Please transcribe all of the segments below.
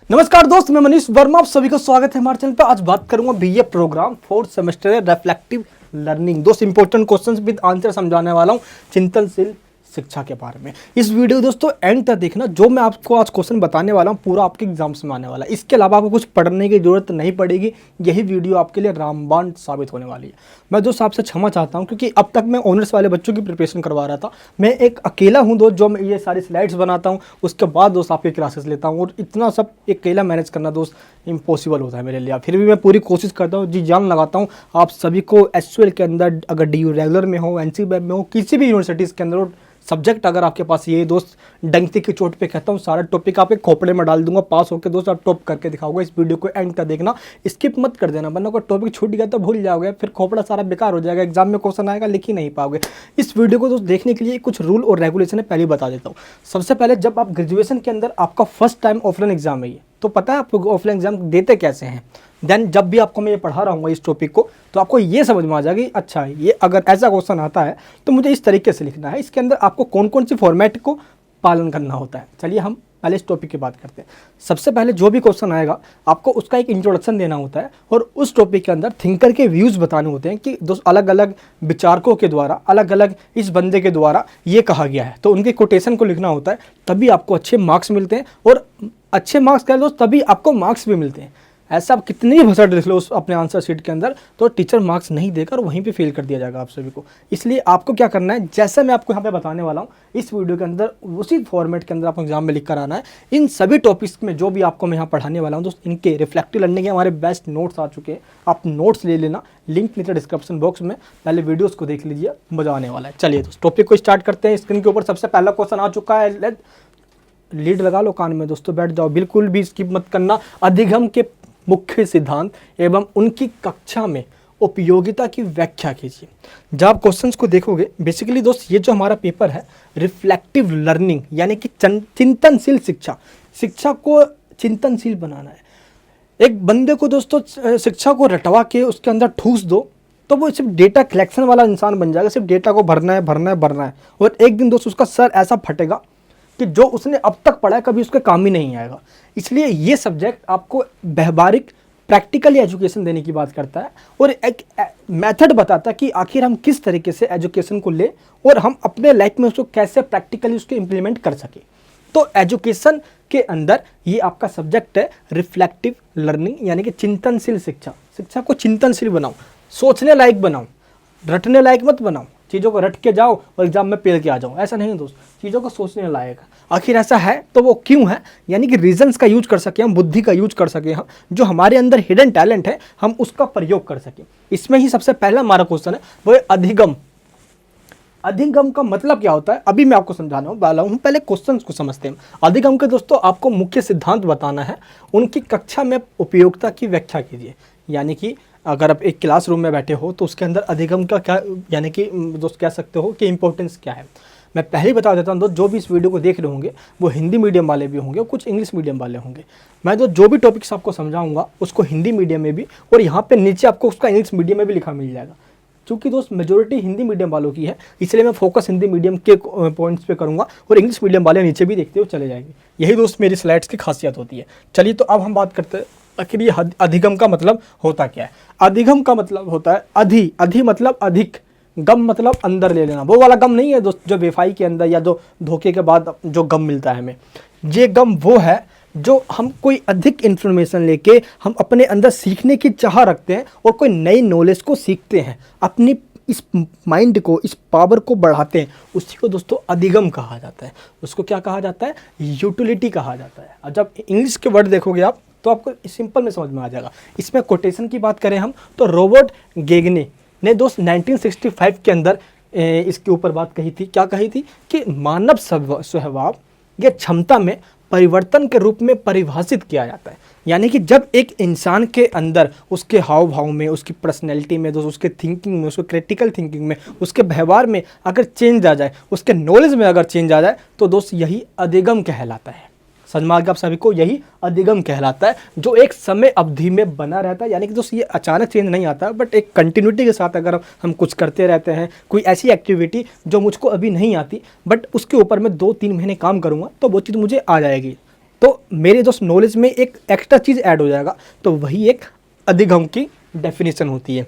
नमस्कार दोस्त, मैं मनीष वर्मा, आप सभी का स्वागत है हमारे चैनल पर। आज बात करूंगा BA programme 4th semester reflective learning. दोस्त इंपॉर्टेंट क्वेश्चंस विद आंसर समझाने वाला हूं चिंतनशील शिक्षा के बारे में। इस वीडियो दोस्तों एंड तक देखना। जो मैं आपको आज क्वेश्चन बताने वाला हूं पूरा आपके एग्जाम्स में आने वाला है। इसके अलावा आपको कुछ पढ़ने की जरूरत नहीं पड़ेगी। यही वीडियो आपके लिए रामबाण साबित होने वाली है। मैं दोस्त आपसे क्षमा चाहता हूं क्योंकि अब तक मैं ऑनर्स वाले बच्चों की प्रिपरेशन करवा रहा था। मैं एक अकेला हूं दोस्त, जो मैं ये सारी स्लाइड्स बनाता हूं, उसके बाद दोस्त आपकी क्लासेस लेता हूं। और इतना सब अकेला मैनेज करना दोस्त इम्पॉसिबल होता है मेरे लिए। फिर भी मैं पूरी कोशिश करता हूँ, जी जान लगाता हूँ आप सभी को एसयूएल के अंदर, अगर डी रेगुलर में हो, एनसीबी में हो, किसी भी यूनिवर्सिटीज़ के अंदर सब्जेक्ट अगर आपके पास ये दोस्त डंकी की चोट पे कहता हूँ, सारा टॉपिक आपके खोपड़े में डाल दूंगा। पास होकर दोस्त आप टॉप करके दिखाओगे। इस वीडियो को एंड तक देखना, स्किप मत कर देना, वरना कोई टॉपिक छूट गया तो भूल जाओगे, फिर खोपड़ा सारा बेकार हो जाएगा। एग्जाम में क्वेश्चन आएगा, लिख ही नहीं पाओगे। इस वीडियो को दोस्त देखने के लिए कुछ रूल और रेगुलेशन है, पहले बता देता हूँ। सबसे पहले, जब आप ग्रेजुएशन के अंदर आपका फर्स्ट टाइम ऑफलाइन एग्जाम है, तो पता है आप ऑफलाइन एग्जाम देते कैसे हैं। देन जब भी आपको मैं ये पढ़ा रहा हूँ इस टॉपिक को, तो आपको ये समझ में आ जाएगा कि अच्छा ये अगर ऐसा क्वेश्चन आता है तो मुझे इस तरीके से लिखना है। इसके अंदर आपको कौन कौन सी फॉर्मेट को पालन करना होता है। चलिए हम पहले इस टॉपिक की बात करते हैं। सबसे पहले जो भी क्वेश्चन आएगा आपको उसका एक इंट्रोडक्शन देना होता है और उस टॉपिक के अंदर थिंकर के व्यूज़ बताने होते हैं कि दोस्त अलग अलग विचारकों के द्वारा, अलग अलग इस बंदे के द्वारा ये कहा गया है, तो उनके कोटेशन को लिखना होता है। तभी आपको अच्छे मार्क्स मिलते हैं, और अच्छे मार्क्स कह लो तभी आपको मार्क्स भी मिलते हैं। ऐसा आप कितनी भी भसड़ लिख लो उस अपने आंसर शीट के अंदर, तो टीचर मार्क्स नहीं देकर वहीं पे फेल कर दिया जाएगा आप सभी को। इसलिए आपको क्या करना है, जैसा मैं आपको यहाँ पे बताने वाला हूँ इस वीडियो के अंदर, उसी फॉर्मेट के अंदर आपको एग्जाम में लिख कर आना है। इन सभी टॉपिक्स में जो भी आपको मैं यहाँ पढ़ाने वाला हूँ दोस्त, इनके रिफ्लेक्टिव लर्निंग के हमारे बेस्ट नोट्स आ चुके हैं। आप नोट्स ले लेना, लिंक नीचे डिस्क्रिप्शन बॉक्स में। पहले वीडियोज़ को देख लीजिए, मजा आने वाला है। चलिए दोस्त टॉपिक को स्टार्ट करते हैं। स्क्रीन के ऊपर सबसे पहला क्वेश्चन आ चुका है। लीड लगा लो कान में दोस्तों, बैठ जाओ, बिल्कुल भी स्किप मत करना। अधिगम के मुख्य सिद्धांत एवं उनकी कक्षा में उपयोगिता की व्याख्या कीजिए। जब आप क्वेश्चंस को देखोगे, बेसिकली दोस्त ये जो हमारा पेपर है रिफ्लेक्टिव लर्निंग, यानी कि चिंतनशील शिक्षा, शिक्षा को चिंतनशील बनाना है। एक बंदे को दोस्तों शिक्षा को रटवा के उसके अंदर ठूस दो तो वो सिर्फ डेटा कलेक्शन वाला इंसान बन जाएगा। सिर्फ डेटा को भरना है, भरना है, भरना है, और एक दिन दोस्त उसका सर ऐसा फटेगा कि जो उसने अब तक पढ़ा है कभी उसके काम ही नहीं आएगा। इसलिए ये सब्जेक्ट आपको व्यवहारिक प्रैक्टिकली एजुकेशन देने की बात करता है और एक मेथड बताता है कि आखिर हम किस तरीके से एजुकेशन को ले और हम अपने लाइफ में उसको कैसे प्रैक्टिकली उसको इम्प्लीमेंट कर सके। तो एजुकेशन के अंदर ये आपका सब्जेक्ट है रिफ्लेक्टिव लर्निंग, यानी कि चिंतनशील शिक्षा। शिक्षा को चिंतनशील बनाओ, सोचने लायक बनाओ, रटने लायक मत बनाओ। चीज़ों को रट के जाओ और एग्जाम में पेल के आ जाओ, ऐसा नहीं दोस्त। चीज़ों को सोचने लायक आखिर ऐसा है तो वो क्यों है, यानी कि रीजंस का यूज कर सके हम, बुद्धि का यूज कर सके हम, जो हमारे अंदर हिडन टैलेंट है हम उसका प्रयोग कर सके। इसमें ही सबसे पहला हमारा क्वेश्चन है वो है अधिगम। अधिगम का मतलब क्या होता है, अभी मैं आपको समझाने वाला हूँ। पहले क्वेश्चंस को समझते हैं। अधिगम के दोस्तों आपको मुख्य सिद्धांत बताना है, उनकी कक्षा में उपयोगिता की व्याख्या कीजिए। यानी कि अगर आप एक क्लासरूम में बैठे हो तो उसके अंदर अधिगम का क्या, यानी कि दोस्त कह सकते हो कि इंपॉर्टेंस क्या है। मैं पहले ही बता देता हूँ दोस्त, जो भी इस वीडियो को देख रहे होंगे वो हिंदी मीडियम वाले भी होंगे और कुछ इंग्लिश मीडियम वाले होंगे। मैं तो जो भी टॉपिक्स आपको समझाऊंगा उसको हिंदी मीडियम में भी, और यहाँ पे नीचे आपको उसका इंग्लिश मीडियम में भी लिखा मिल जाएगा। चूँकि दोस्त मेजोरिटी हिंदी मीडियम वालों की है, इसलिए मैं फोकस हिंदी मीडियम के पॉइंट्स पे करूँगा और इंग्लिश मीडियम वाले नीचे भी देखते हुए चले जाएंगे। यही दोस्त मेरी स्लाइड्स की खासियत होती है। चलिए तो अब हम बात करते हैं आखिर ये अधिगम का मतलब होता क्या है। अधिगम का मतलब होता है अधि मतलब अधिक, गम मतलब अंदर ले लेना। वो वाला गम नहीं है दोस्त जो बेफाई के अंदर या जो धोखे के बाद जो गम मिलता है हमें। ये गम वो है जो हम कोई अधिक इन्फॉर्मेशन लेके हम अपने अंदर सीखने की चाह रखते हैं और कोई नई नॉलेज को सीखते हैं, अपनी इस माइंड को, इस पावर को बढ़ाते हैं। उसी को दोस्तों अधिगम कहा जाता है। उसको क्या कहा जाता है, यूटिलिटी कहा जाता है। और जब इंग्लिश के वर्ड देखोगे आप तो आपको सिंपल में समझ में आ जाएगा। इसमें कोटेशन की बात करें हम तो रॉबर्ट गेगने ने दोस्त 1965 के अंदर इसके ऊपर बात कही थी। क्या कही थी कि मानव स्वभाव या क्षमता में परिवर्तन के रूप में परिभाषित किया जाता है। यानी कि जब एक इंसान के अंदर उसके हाव भाव में, उसकी पर्सनैलिटी में, दोस्त उसके थिंकिंग में, उसके क्रिटिकल थिंकिंग में, उसके व्यवहार में अगर चेंज आ जाए, उसके नॉलेज में अगर चेंज आ जाए, तो दोस्त यही अधिगम कहलाता है। समझ में आ गया आप सभी को, यही अधिगम कहलाता है, जो एक समय अवधि में बना रहता है। यानी कि दोस्तों ये अचानक चेंज नहीं आता, बट एक कंटिन्यूटी के साथ अगर हम कुछ करते रहते हैं, कोई ऐसी एक्टिविटी जो मुझको अभी नहीं आती बट उसके ऊपर मैं 2-3 महीने काम करूँगा तो वो चीज़ मुझे आ जाएगी। तो मेरे दोस्त नॉलेज में एक एक्स्ट्रा चीज़ ऐड हो जाएगा, तो वही एक अधिगम की डेफिनेशन होती है,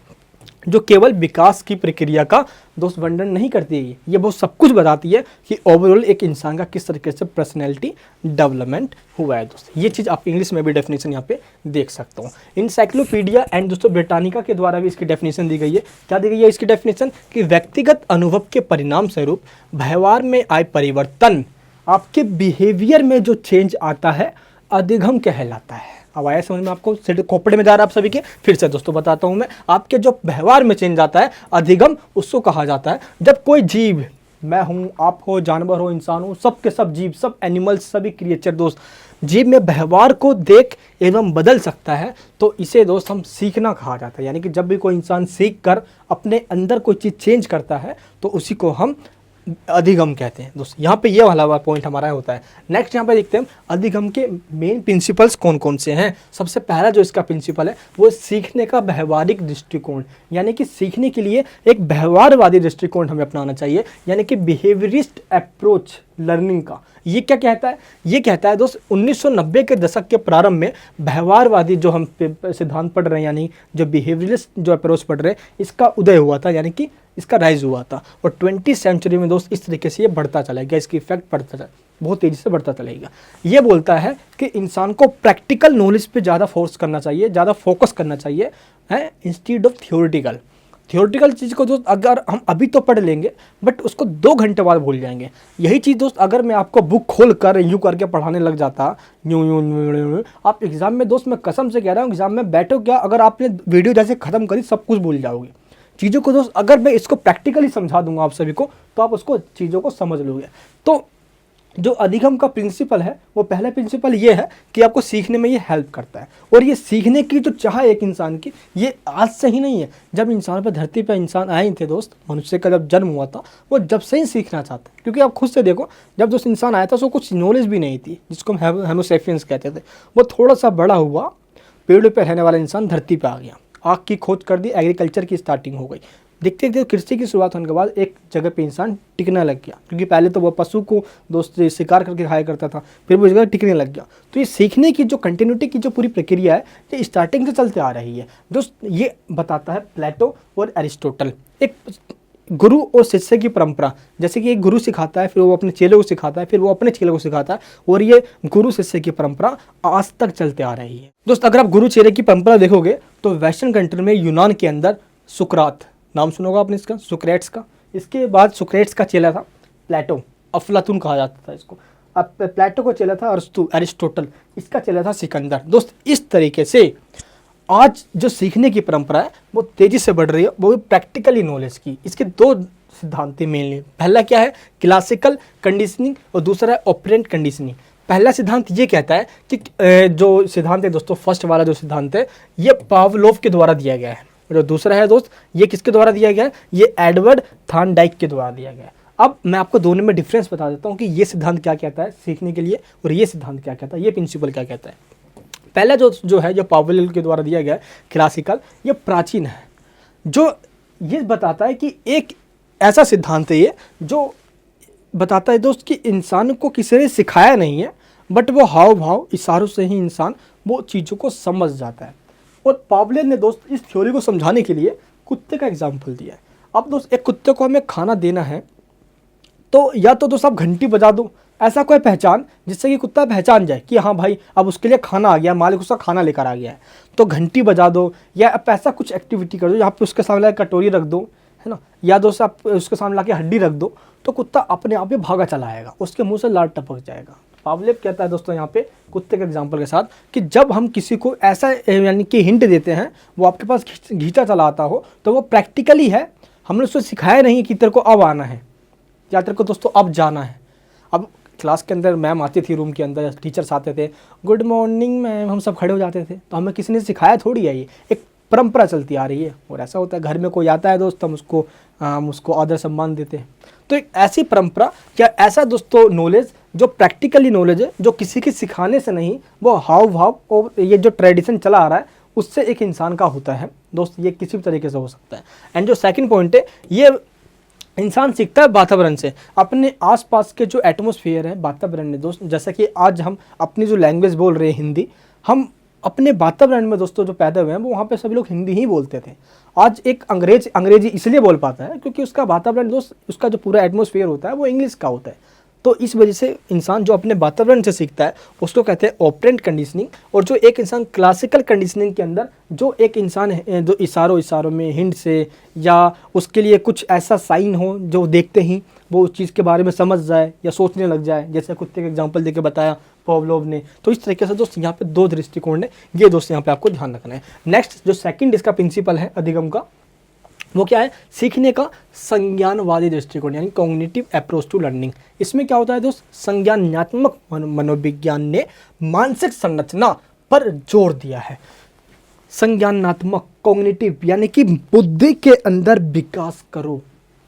जो केवल विकास की प्रक्रिया का दोस्त वर्णन नहीं करती है, ये बहुत सब कुछ बताती है कि ओवरऑल एक इंसान का किस तरीके से पर्सनैलिटी डेवलपमेंट हुआ है दोस्त। ये चीज़ आप इंग्लिश में भी डेफिनेशन यहाँ पे देख सकते हो। इंसाइक्लोपीडिया एंड दोस्तों ब्रिटानिका के द्वारा भी इसकी डेफिनेशन दी गई है। क्या दी गई है इसकी डेफिनेशन? कि व्यक्तिगत अनुभव के परिणाम स्वरूप व्यवहार में आए परिवर्तन, आपके बिहेवियर में जो चेंज आता है, अधिगम कहलाता है। अब आया समझ में आपको? सिर खोपड़े में जा रहा है आप सभी के। फिर से दोस्तों बताता हूं मैं, आपके जो व्यवहार में चेंज आता है, अधिगम उसको कहा जाता है। जब कोई जीव, मैं हूं, आप हो, जानवर हो, इंसान हो, सब के सब जीव, सब एनिमल्स, सभी क्रिएचर दोस्त जीव में व्यवहार को देख एवं बदल सकता है, तो इसे दोस्त हम सीखना कहा जाता है। यानी कि जब भी कोई इंसान सीख कर अपने अंदर कोई चीज़ चेंज करता है, तो उसी को हम अधिगम कहते हैं दोस्त। यहाँ पे ये वाला पॉइंट हमारा होता है। नेक्स्ट यहाँ पे देखते हैं अधिगम के मेन प्रिंसिपल्स कौन कौन से हैं। सबसे पहला जो इसका प्रिंसिपल है वो सीखने का व्यवहारिक दृष्टिकोण, यानी कि सीखने के लिए एक व्यवहारवादी दृष्टिकोण हमें अपनाना चाहिए, यानी कि बिहेवियरिस्ट अप्रोच लर्निंग का। ये क्या कहता है? ये कहता है दोस्त 1990 के दशक के प्रारंभ में व्यवहारवादी जो हम सिद्धांत पढ़ रहे हैं, यानी जो बिहेवियरिस्ट जो अप्रोच पढ़ रहे हैं, इसका उदय हुआ था, यानी कि इसका राइज हुआ था। और 20वीं सेंचुरी में दोस्त इस तरीके से ये बढ़ता चलेगा, इसकी इफेक्ट बढ़ता चला, बहुत तेज़ी से बढ़ता चलेगा। ये बोलता है कि इंसान को प्रैक्टिकल नॉलेज पे ज़्यादा फोर्स करना चाहिए, ज़्यादा फोकस करना चाहिए, है, इंस्टीड ऑफ थियोरिटिकल चीज़ को दोस्त अगर हम अभी तो पढ़ लेंगे, बट उसको 2 घंटे बाद भूल जाएंगे। यही चीज़ दोस्त अगर मैं आपको बुक खोल कर यूँ करके पढ़ाने लग जाता, यूँ, आप एग्ज़ाम में दोस्त, मैं कसम से कह रहा हूँ, एग्ज़ाम में बैठो क्या, अगर आपने वीडियो जैसे ख़त्म करी सब कुछ भूल जाओगे चीज़ों को दोस्त। अगर मैं इसको प्रैक्टिकली समझा दूंगा आप सभी को, तो आप उसको चीज़ों को समझ लोगे। तो जो अधिगम का प्रिंसिपल है, वो पहला प्रिंसिपल ये है कि आपको सीखने में ये हेल्प करता है। और ये सीखने की जो चाह है एक इंसान की, ये आज से ही नहीं है। जब इंसान पर, धरती पर इंसान आए थे दोस्त, मनुष्य का जब जन्म हुआ था, वो जब से ही सीखना चाहता है। क्योंकि आप खुद से देखो, जब दोस्त इंसान आया था उसको कुछ नॉलेज भी नहीं थी, जिसको हम होमो सैपियंस कहते थे। वो थोड़ा सा बड़ा हुआ, पेड़ पर रहने वाला इंसान धरती पर आ गया, आग की खोज कर दी, एग्रीकल्चर की स्टार्टिंग हो गई। देखते देखते कृषि की शुरुआत होने के बाद एक जगह पे इंसान टिकने लग गया, क्योंकि पहले तो वो पशु को दोस्त शिकार करके खाया करता था, फिर वो जगह टिकने लग गया। तो ये सीखने की जो कंटिन्यूटी की जो पूरी प्रक्रिया है, ये स्टार्टिंग से चलते आ रही है दोस्त। ये बताता है प्लेटो और एरिस्टोटल। एक गुरु और शिष्य की परंपरा, जैसे कि एक गुरु सिखाता है, फिर वो अपने चेले को सिखाता है, फिर वो अपने चेले को सिखाता है, और ये गुरु शिष्य की परंपरा आज तक चलते आ रही है दोस्त। अगर आप गुरु चेले की परंपरा देखोगे तो वेस्टर्न कंट्री में, यूनान के अंदर सुकरात, नाम सुनोगा आपने इसका, सुक्रेट्स का। इसके बाद सुक्रेट्स का चेला था प्लेटो, अफलातून कहा जाता था इसको। अब प्लेटो को चेला था एरिस्टोटल, इसका चेला था सिकंदर। दोस्त इस तरीके से आज जो सीखने की परंपरा है वो तेज़ी से बढ़ रही है, वो भी प्रैक्टिकली नॉलेज की। इसके 2 सिद्धांत मेनली, पहला क्या है, क्लासिकल कंडीशनिंग, और दूसरा है ऑपरेंट कंडीशनिंग। पहला सिद्धांत ये कहता है कि जो सिद्धांत है दोस्तों, फर्स्ट वाला जो सिद्धांत है, ये पावलोव के द्वारा दिया गया है। जो दूसरा है दोस्त, ये किसके द्वारा दिया गया है, ये एडवर्ड थॉर्नडाइक के द्वारा दिया गया है। अब मैं आपको दोनों में डिफरेंस बता देता हूँ कि ये सिद्धांत क्या कहता है सीखने के लिए, और ये सिद्धांत क्या कहता है, ये प्रिंसिपल क्या कहता है। पहला जो है, जो पावलोव के द्वारा दिया गया है क्लासिकल, ये प्राचीन है, जो ये बताता है कि एक ऐसा सिद्धांत है ये जो बताता है दोस्त कि इंसान को किसी ने सिखाया नहीं है, बट वो हाव भाव इशारों से ही इंसान वो चीज़ों को समझ जाता है। और पावलोव ने दोस्त इस थ्योरी को समझाने के लिए कुत्ते का एग्जाम्पल दिया है। अब दोस्त एक कुत्ते को हमें खाना देना है, तो या तो दोस्त आप घंटी बजा दो, ऐसा कोई पहचान जिससे कि कुत्ता पहचान जाए कि हाँ भाई अब उसके लिए खाना आ गया, मालिक उसका खाना लेकर आ गया है, तो घंटी बजा दो, या आप ऐसा कुछ एक्टिविटी कर दो, यहाँ पे उसके सामने कटोरी रख दो, है ना, या दोस्त आप उसके सामने लाके हड्डी रख दो, तो कुत्ता अपने आप ही भागा चला आएगा, उसके मुंह से लार टपक जाएगा। पावलोव कहता है दोस्तों यहाँ पे कुत्ते के एग्जाम्पल के साथ कि जब हम किसी को ऐसा यानी कि हिंट देते हैं, वो आपके पास घींचा चला आता हो, तो वो प्रैक्टिकली है, हमने उसको सिखाया नहीं कि तेरे को अब आना है या तेरे को दोस्तों अब जाना है। अब क्लास के अंदर मैम आती थी, रूम के अंदर टीचर्स आते थे, गुड मॉर्निंग मैम, हम सब खड़े हो जाते थे, तो हमें किसी ने सिखाया थोड़ी है, ये एक परंपरा चलती आ रही है। और ऐसा होता है, घर में कोई आता है दोस्त, हम उसको आदर सम्मान देते हैं। तो एक ऐसी परंपरा या ऐसा दोस्तों नॉलेज जो प्रैक्टिकली नॉलेज है, जो किसी के सिखाने से नहीं, वो हाव भाव और ये जो ट्रेडिशन चला आ रहा है उससे एक इंसान का होता है दोस्त, ये किसी भी तरीके से हो सकता है। एंड जो सेकंड पॉइंट है, ये इंसान सीखता है वातावरण से, अपने आसपास के जो एटमॉस्फेयर है वातावरण में दोस्त, जैसा कि आज हम अपनी जो लैंग्वेज बोल रहे हैं हिंदी, हम अपने वातावरण में दोस्तों जो पैदा हुए हैं वो वहाँ पे सभी लोग हिंदी ही बोलते थे। आज एक अंग्रेजी इसलिए बोल पाता है क्योंकि उसका वातावरण दोस्त, उसका जो पूरा एटमॉस्फेयर होता है वो इंग्लिश का होता है। तो इस वजह से इंसान जो अपने वातावरण से सीखता है उसको कहते हैं ऑपरेंट कंडीशनिंग। और जो एक इंसान क्लासिकल कंडीशनिंग के अंदर, जो एक इंसान है जो इशारों में हिंट से या उसके लिए कुछ ऐसा साइन हो जो देखते ही वो उस चीज़ के बारे में समझ जाए या सोचने लग जाए, जैसे कुत्ते का एग्जांपल देके बताया पॉवलोव ने। तो इस तरीके से दोस्त यहाँ पे दो दृष्टिकोण है, ये दोस्त यहाँ पे आपको ध्यान रखना है। नेक्स्ट जो सेकंड इसका प्रिंसिपल है अधिगम का, वो क्या है, सीखने का संज्ञानवादी दृष्टिकोण यानी कॉग्निटिव अप्रोच टू लर्निंग। इसमें क्या होता है दोस्त, संज्ञानात्मक मनोविज्ञान ने मानसिक संरचना पर जोर दिया है। संज्ञानात्मक कॉग्निटिव यानी कि बुद्धि के अंदर विकास करो।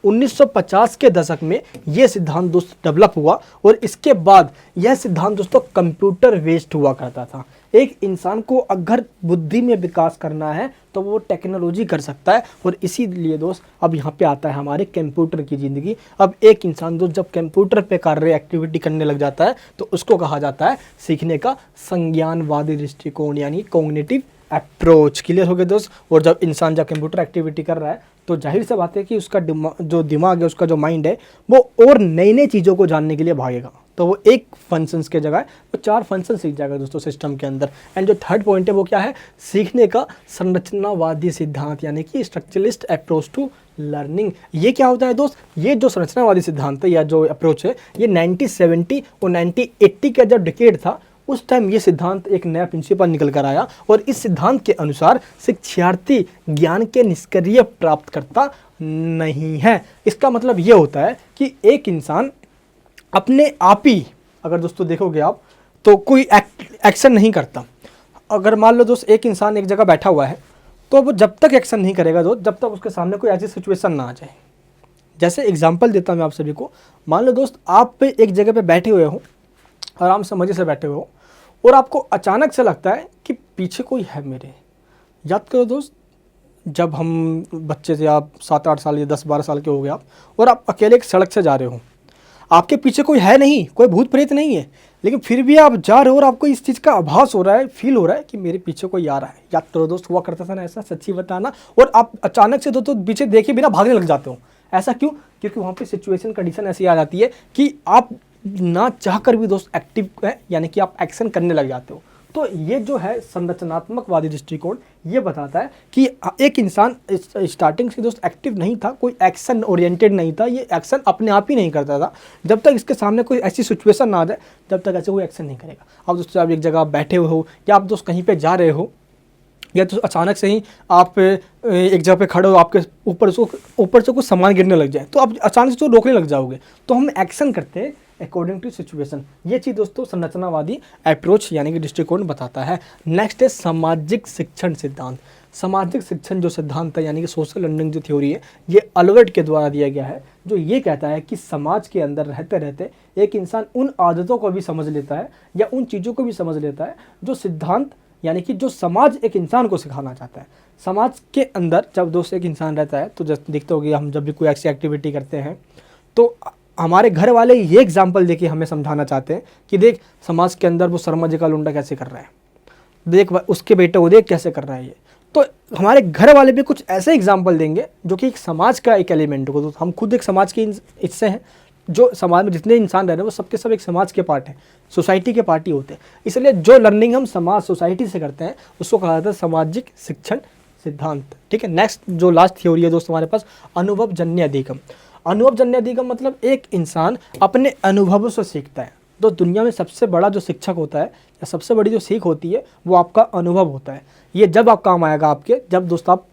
1950 के दशक में यह सिद्धांत दोस्त डेवलप हुआ और इसके बाद यह सिद्धांत दोस्तों कंप्यूटर बेस्ड हुआ करता था। एक इंसान को अगर बुद्धि में विकास करना है तो वो टेक्नोलॉजी कर सकता है, और इसीलिए दोस्त अब यहाँ पे आता है हमारे कंप्यूटर की ज़िंदगी। अब एक इंसान दोस्त जब कंप्यूटर पे कार्य एक्टिविटी करने लग जाता है तो उसको कहा जाता है सीखने का संज्ञानवादी दृष्टिकोण यानी कॉग्निटिव अप्रोच। क्लियर हो गया दोस्त। और जब इंसान जब कंप्यूटर एक्टिविटी कर रहा है तो जाहिर सी बात है कि उसका जो दिमाग है, उसका जो माइंड है, वो और नई नई चीज़ों को जानने के लिए भागेगा। तो वो एक फंक्शंस के जगह वो 4 फंक्शन सीख जाएगा दोस्तों सिस्टम के अंदर। एंड जो थर्ड पॉइंट है वो क्या है, सीखने का संरचनावादी सिद्धांत यानी कि स्ट्रक्चरलिस्ट अप्रोच टू लर्निंग। ये क्या होता है दोस्त, ये जो संरचनावादी सिद्धांत है या जो अप्रोच है, ये 1970 और 1980 का जब डिकेड था उस टाइम ये सिद्धांत एक नया प्रिंसिपल निकल कर आया। और इस सिद्धांत के अनुसार शिक्षार्थी ज्ञान के निष्क्रिय प्राप्त करता नहीं है। इसका मतलब ये होता है कि एक इंसान अपने आप ही, अगर दोस्तों देखोगे आप तो कोई एक्शन नहीं करता। अगर मान लो दोस्त एक इंसान एक जगह बैठा हुआ है तो वो जब तक एक्शन नहीं करेगा दोस्त जब तक उसके सामने कोई ऐसी सिचुएशन ना आ जाए। जैसे एग्जांपल देता हूँ मैं आप सभी को, मान लो दोस्त आप एक जगह पे बैठे हुए हो, आराम से मज़े से बैठे हुए हो, और आपको अचानक से लगता है कि पीछे कोई है मेरे। याद करो दोस्त, जब हम बच्चे थे, आप 7-8 साल या 10-12 साल के हो गए आप, और आप अकेले एक सड़क से जा रहे हो, आपके पीछे कोई है नहीं, कोई भूत प्रेत नहीं है, लेकिन फिर भी आप जा रहे हो और आपको इस चीज़ का आभास हो रहा है, फील हो रहा है कि मेरे पीछे कोई आ रहा है। याद करो दोस्त, हुआ करता था ना ऐसा, सच्ची बताना। और आप अचानक से दोस्तों पीछे देखे बिना भागने लग जाते हो। ऐसा क्यों? क्योंकि वहाँ पे सिचुएशन कंडीशन ऐसी आ जाती है कि आप ना चाह कर भी दोस्त एक्टिव है, यानी कि आप एक्शन करने लग जाते हो। तो ये जो है संरचनात्मकवादी दृष्टिकोण, ये बताता है कि एक इंसान स्टार्टिंग से दोस्त एक्टिव नहीं था, कोई एक्शन ओरिएंटेड नहीं था, ये एक्शन अपने आप ही नहीं करता था। जब तक इसके सामने कोई ऐसी सिचुएशन ना आ जाए जब तक ऐसे कोई एक्शन नहीं करेगा। अब दोस्तों आप एक जगह बैठे हुए हो या आप दोस्त कहीं पे जा रहे हो, या तो अचानक से ही आप एक जगह पे खड़े हो, आपके ऊपर से कुछ सामान गिरने लग जाए तो आप अचानक से तो रोकने लग जाओगे। तो हम एक्शन करते हैं अकॉर्डिंग टू सिचुएशन। ये चीज़ दोस्तों संरचनावादी अप्रोच यानी कि दृष्टिकोण बताता है। नेक्स्ट है सामाजिक शिक्षण सिद्धांत। सामाजिक शिक्षण जो सिद्धांत है यानी कि सोशल लर्निंग जो थ्योरी है, ये अल्बर्ट के द्वारा दिया गया है, जो ये कहता है कि समाज के अंदर रहते रहते एक इंसान उन आदतों को भी समझ लेता है या उन चीज़ों को भी समझ लेता है जो सिद्धांत यानी कि जो समाज एक इंसान को सिखाना चाहता है। समाज के अंदर जब दोस्त एक इंसान रहता है तो जैसे देखते होगे, हम जब भी कोई ऐसी एक्टिविटी करते हैं तो हमारे घर वाले ये एग्जाम्पल देके हमें समझाना चाहते हैं कि देख समाज के अंदर वो शर्मा जी का लुंडा कैसे कर रहा है, देख उसके बेटे वो देख कैसे कर रहा है ये। तो हमारे घर वाले भी कुछ ऐसे एग्जाम्पल देंगे जो कि एक समाज का एक एलिमेंट होगा। तो हम खुद एक समाज के हिस्से हैं, जो समाज में जितने इंसान रह रहे हैं वो सबके सब एक समाज के पार्ट हैं, सोसाइटी के पार्ट ही होते हैं। इसलिए जो लर्निंग हम समाज सोसाइटी से करते हैं उसको कहा जाता है सामाजिक शिक्षण सिद्धांत। ठीक है। नेक्स्ट जो लास्ट थ्योरी है दोस्तों हमारे पास, अनुभवजन्य अधिगम। अनुभवजन्य अधिगम मतलब एक इंसान अपने अनुभवों से सीखता है। तो दुनिया में सबसे बड़ा जो शिक्षक होता है या सबसे बड़ी जो सीख होती है वो आपका अनुभव होता है। ये जब आप काम आएगा आपके, जब दोस्त आप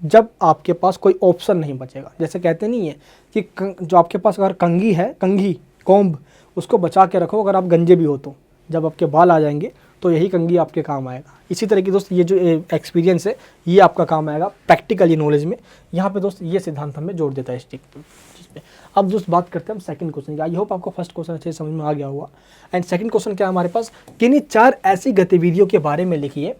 जब आपके पास कोई ऑप्शन नहीं बचेगा। जैसे कहते नहीं है कि जो आपके पास अगर कंघी है, कंघी कोम्ब, उसको बचा के रखो अगर आप गंजे भी हो तो, जब आपके बाल आ जाएंगे तो यही कंघी आपके काम आएगा। इसी तरह की दोस्त ये जो एक्सपीरियंस है ये आपका काम आएगा प्रैक्टिकली नॉलेज में। यहाँ पे दोस्त ये सिद्धांत हमें जोड़ देता है इस चीज़ पे। अब दोस्त बात करते हैं हम सेकंड क्वेश्चन की। आई होप आपको फर्स्ट क्वेश्चन अच्छे समझ में आ गया हुआ। एंड सेकंड क्वेश्चन क्या है हमारे पास, किन्हीं 4 ऐसी गतिविधियों के बारे में लिखिए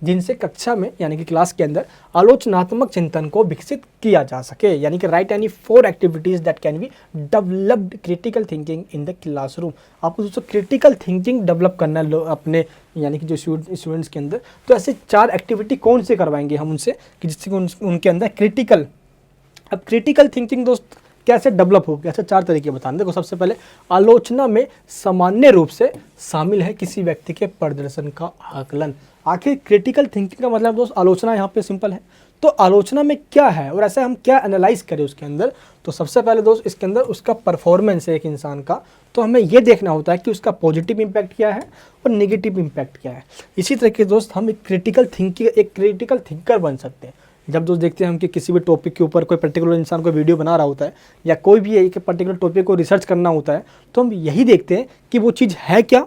जिनसे कक्षा में यानी कि क्लास के अंदर आलोचनात्मक चिंतन को विकसित किया जा सके। यानी कि right any 4 activities that can be developed critical thinking in the classroom. आपको दोस्तों क्रिटिकल थिंकिंग डेवलप करना है अपने यानी कि जो स्टूडेंट्स के अंदर। तो ऐसे 4 एक्टिविटी कौन से करवाएंगे हम उनसे कि जिससे उनके अंदर क्रिटिकल, अब क्रिटिकल थिंकिंग दोस्त कैसे डेवलप होगी, ऐसे 4 तरीके बताने। देखो सबसे पहले आलोचना में सामान्य रूप से शामिल है किसी व्यक्ति के प्रदर्शन का आकलन। आखिर क्रिटिकल थिंकिंग का मतलब दोस्त आलोचना यहाँ पे सिंपल है, तो आलोचना में क्या है और ऐसे हम क्या एनालाइज करें उसके अंदर। तो सबसे पहले दोस्त इसके अंदर उसका परफॉर्मेंस है एक इंसान का, तो हमें ये देखना होता है कि उसका पॉजिटिव इम्पैक्ट क्या है और नेगेटिव इम्पैक्ट क्या है। इसी तरह के दोस्त हम एक क्रिटिकल थिंकर बन सकते हैं। जब दोस्त देखते हैं हम कि किसी भी टॉपिक के ऊपर कोई पर्टिकुलर इंसान कोई वीडियो बना रहा होता है या कोई भी एक पर्टिकुलर टॉपिक को रिसर्च करना होता है, तो हम यही देखते हैं कि वो चीज़ है क्या,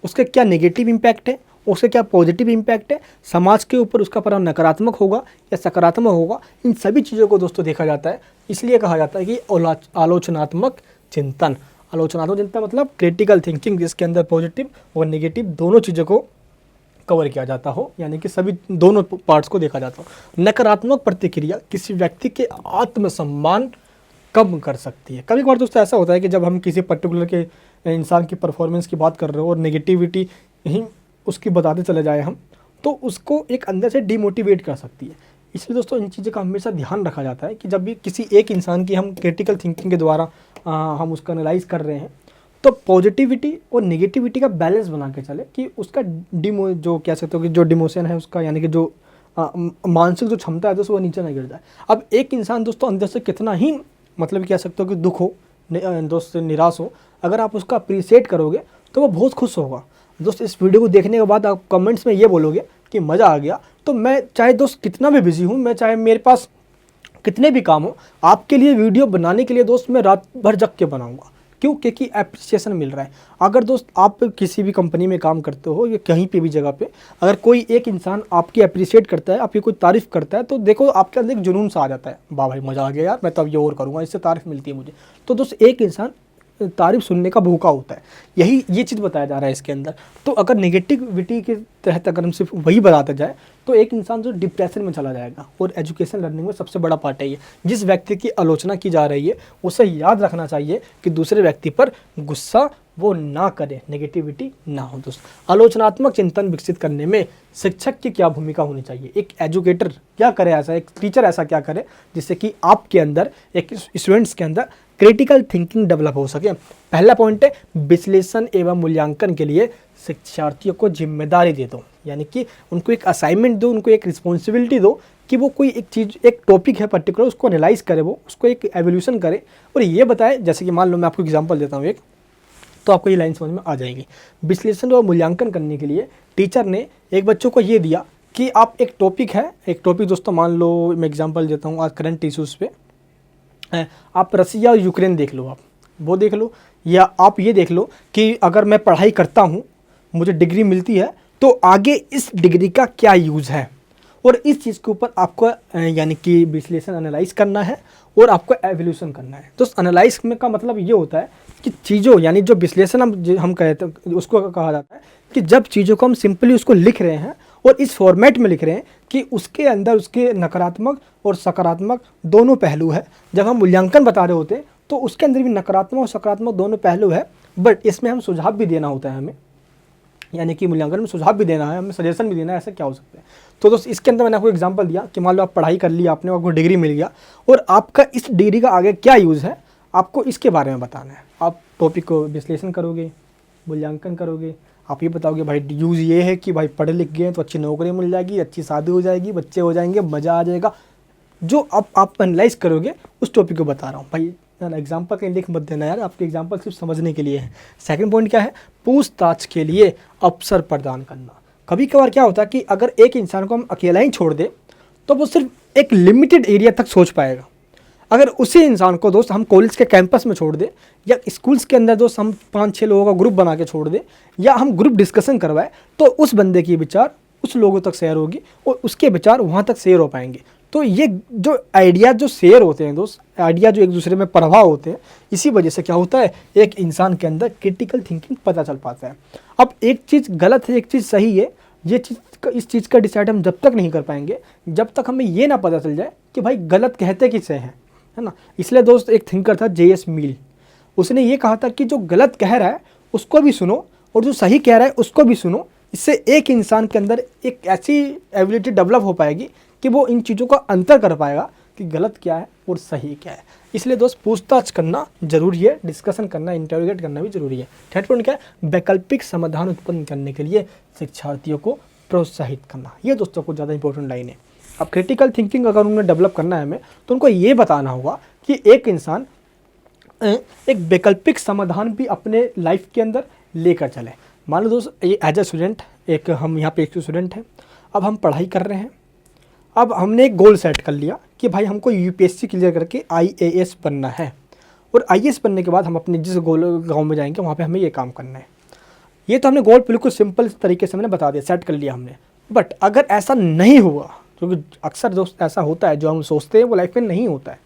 उसका क्या नेगेटिव इम्पैक्ट है, उसका क्या पॉजिटिव इम्पैक्ट है, समाज के ऊपर उसका प्रभाव नकारात्मक होगा या सकारात्मक होगा। इन सभी चीज़ों को दोस्तों देखा जाता है। इसलिए कहा जाता है कि आलोचनात्मक चिंतन मतलब क्रिटिकल थिंकिंग, जिसके अंदर पॉजिटिव और नेगेटिव दोनों चीज़ों को कवर किया जाता हो, यानी कि सभी दोनों पार्ट्स को देखा जाता हो। नकारात्मक प्रतिक्रिया किसी व्यक्ति के आत्मसम्मान कम कर सकती है। कभी कभार दोस्तों ऐसा होता है कि जब हम किसी पर्टिकुलर के इंसान की परफॉर्मेंस की बात कर रहे हो और नेगेटिविटी ही उसकी बताते चले जाए हम, तो उसको एक अंदर से डिमोटिवेट कर सकती है। इसलिए दोस्तों इन चीज़ों का हमेशा ध्यान रखा जाता है कि जब भी किसी एक इंसान की हम क्रिटिकल थिंकिंग के द्वारा हम उसका एनालाइज कर रहे हैं, तो पॉजिटिविटी और नेगेटिविटी का बैलेंस बना के चले कि उसका जो कह सकते हो कि जो डिमोशन है उसका, यानी कि जो मानसिक जो क्षमता है दोस्तों वो नीचे नहीं गिर जाए। अब एक इंसान दोस्तों अंदर से कितना ही मतलब कह सकते हो कि दुख हो, दोस्त निराश हो, अगर आप उसका अप्रिशिएट करोगे तो वो बहुत खुश होगा। दोस्त इस वीडियो को देखने के बाद आप कमेंट्स में ये बोलोगे कि मज़ा आ गया, तो मैं चाहे दोस्त कितना भी बिजी हूँ, मैं चाहे मेरे पास कितने भी काम हो, आपके लिए वीडियो बनाने के लिए दोस्त मैं रात भर जग के बनाऊँगा। क्यों? क्योंकि एप्रिसिएशन मिल रहा है। अगर दोस्त आप किसी भी कंपनी में काम करते हो या कहीं पे भी जगह पे, अगर कोई एक इंसान आपकी अप्रिशिएट करता है, आपकी कोई तारीफ़ करता है, तो देखो आपके अंदर एक जुनून सा आ जाता है, वाह भाई मज़ा आ गया यार, मैं तो अब ये और करूँगा, इससे तारीफ़ मिलती है मुझे। तो दोस्त एक इंसान तारीफ सुनने का भूखा होता है, ये चीज़ बताया जा रहा है इसके अंदर। तो अगर नेगेटिविटी के तहत अगर हम सिर्फ वही बताते जाए तो एक इंसान जो डिप्रेशन में चला जाएगा। और एजुकेशन लर्निंग में सबसे बड़ा पार्ट है ये, जिस व्यक्ति की आलोचना की जा रही है उसे याद रखना चाहिए कि दूसरे व्यक्ति पर गुस्सा वो ना करे, नेगेटिविटी ना हो। दोस्त आलोचनात्मक चिंतन विकसित करने में शिक्षक की क्या भूमिका होनी चाहिए, एक एजुकेटर क्या करे, ऐसा एक टीचर ऐसा क्या करे जिससे कि आपके अंदर एक स्टूडेंट्स के अंदर क्रिटिकल थिंकिंग डेवलप हो सके। पहला पॉइंट है विश्लेषण एवं मूल्यांकन के लिए शिक्षार्थियों को जिम्मेदारी दे दो, यानी कि उनको एक असाइनमेंट दो, उनको एक रिस्पॉन्सिबिलिटी दो कि वो कोई एक चीज़, एक टॉपिक है पर्टिकुलर, उसको एनालाइज करे, वो उसको एक एवोल्यूशन करे और ये बताए। जैसे कि मान लो मैं आपको एग्जांपल देता हूँ एक, तो आपको ये लाइन समझ में आ जाएगी। विश्लेषण और मूल्यांकन करने के लिए टीचर ने एक बच्चों को ये दिया कि आप एक टॉपिक है, एक टॉपिक दोस्तों मान लो मैं एग्जांपल देता हूँ आज करंट इशूज़ पे, आप रसिया और यूक्रेन देख लो, आप वो देख लो, या आप ये देख लो कि अगर मैं पढ़ाई करता हूँ, मुझे डिग्री मिलती है, तो आगे इस डिग्री का क्या यूज़ है। और इस चीज़ के ऊपर आपको यानी कि विश्लेषण एनालाइज करना है और आपको एवोल्यूशन करना है। तो एनालाइज में का मतलब ये होता है कि चीज़ों, यानी जो विश्लेषण हम कहते हैं उसको कहा जाता है कि जब चीज़ों को हम सिंपली उसको लिख रहे हैं और इस फॉर्मेट में लिख रहे हैं कि उसके अंदर उसके नकारात्मक और सकारात्मक दोनों पहलू है। जब हम मूल्यांकन बता रहे होते हैं तो उसके अंदर भी नकारात्मक और सकारात्मक दोनों पहलू है, बट इसमें हम सुझाव भी देना होता है हमें, यानी कि मूल्यांकन में सुझाव भी देना है, हमें सजेशन भी देना है, ऐसा क्या हो सकता है। तो दोस्त इसके अंदर मैंने आपको एग्जांपल दिया कि मान लो आप पढ़ाई कर ली, आपने, आपको डिग्री मिल गया और आपका इस डिग्री का आगे क्या यूज़ है, आपको इसके बारे में बताना है। आप टॉपिक को विश्लेषण करोगे, मूल्यांकन करोगे, आप ये बताओगे भाई यूज़ ये है कि भाई पढ़े लिख गए तो अच्छी नौकरी मिल जाएगी, अच्छी शादी हो जाएगी, बच्चे हो जाएंगे, मज़ा आ जाएगा। जो आप एनालाइज करोगे उस टॉपिक को बता रहा हूँ भाई, एग्जाम्पल कहीं लिख मत देना यार, आपके एग्जाम्पल सिर्फ समझने के लिए है। सेकंड पॉइंट क्या है, पूछताछ के लिए अवसर प्रदान करना। कभी कभार क्या होता है कि अगर एक इंसान को हम अकेला ही छोड़ दें तो वो सिर्फ एक लिमिटेड एरिया तक सोच पाएगा। अगर उसी इंसान को दोस्त हम कॉलेज के कैंपस में छोड़ दें या स्कूल्स के अंदर दोस्त हम 5-6 लोगों का ग्रुप बना के छोड़ दें या हम ग्रुप डिस्कशन करवाएं, तो उस बंदे की विचार उस लोगों तक शेयर होगी और उसके विचार वहाँ तक शेयर हो पाएंगे। तो ये जो आइडिया जो शेयर होते हैं दोस्त, आइडिया जो एक दूसरे में प्रभाव होते हैं, इसी वजह से क्या होता है, एक इंसान के अंदर क्रिटिकल थिंकिंग पता चल पाता है। अब एक चीज़ गलत है, एक चीज़ सही है, ये चीज़ इस चीज़ का डिसाइड हम जब तक नहीं कर पाएंगे जब तक हमें ये ना पता चल जाए कि भाई गलत कहते किससे हैं, है ना। इसलिए दोस्त एक थिंकर था J.S. मिल, उसने ये कहा था कि जो गलत कह रहा है उसको भी सुनो और जो सही कह रहा है उसको भी सुनो। इससे एक इंसान के अंदर एक ऐसी एबिलिटी डेवलप हो पाएगी कि वो इन चीज़ों का अंतर कर पाएगा कि गलत क्या है और सही क्या है। इसलिए दोस्त पूछताछ करना जरूरी है, डिस्कशन करना, इंटरोगेट करना भी जरूरी है। थर्ड पॉइंट क्या है, वैकल्पिक समाधान उत्पन्न करने के लिए शिक्षार्थियों को प्रोत्साहित करना। ये दोस्तों को ज़्यादा इंपॉर्टेंट लाइन है। अब क्रिटिकल थिंकिंग अगर उन्हें डेवलप करना है हमें, तो उनको ये बताना होगा कि एक इंसान एक वैकल्पिक समाधान भी अपने लाइफ के अंदर लेकर चले। मान लो दोस्त ये एज ए स्टूडेंट, एक हम यहाँ पे एक स्टूडेंट हैं, अब हम पढ़ाई कर रहे हैं, अब हमने एक गोल सेट कर लिया कि भाई हमको यूपीएससी क्लियर करके आईएएस बनना है, और आईएएस बनने के बाद हम अपने जिस गोल गांव में जाएंगे वहाँ पे हमें ये काम करना है। ये तो हमने गोल बिल्कुल सिंपल तरीके से मैंने बता दिया, सेट कर लिया हमने। बट अगर ऐसा नहीं हुआ, क्योंकि अक्सर दोस्त ऐसा होता है जो हम सोचते हैं वो लाइफ में नहीं होता है,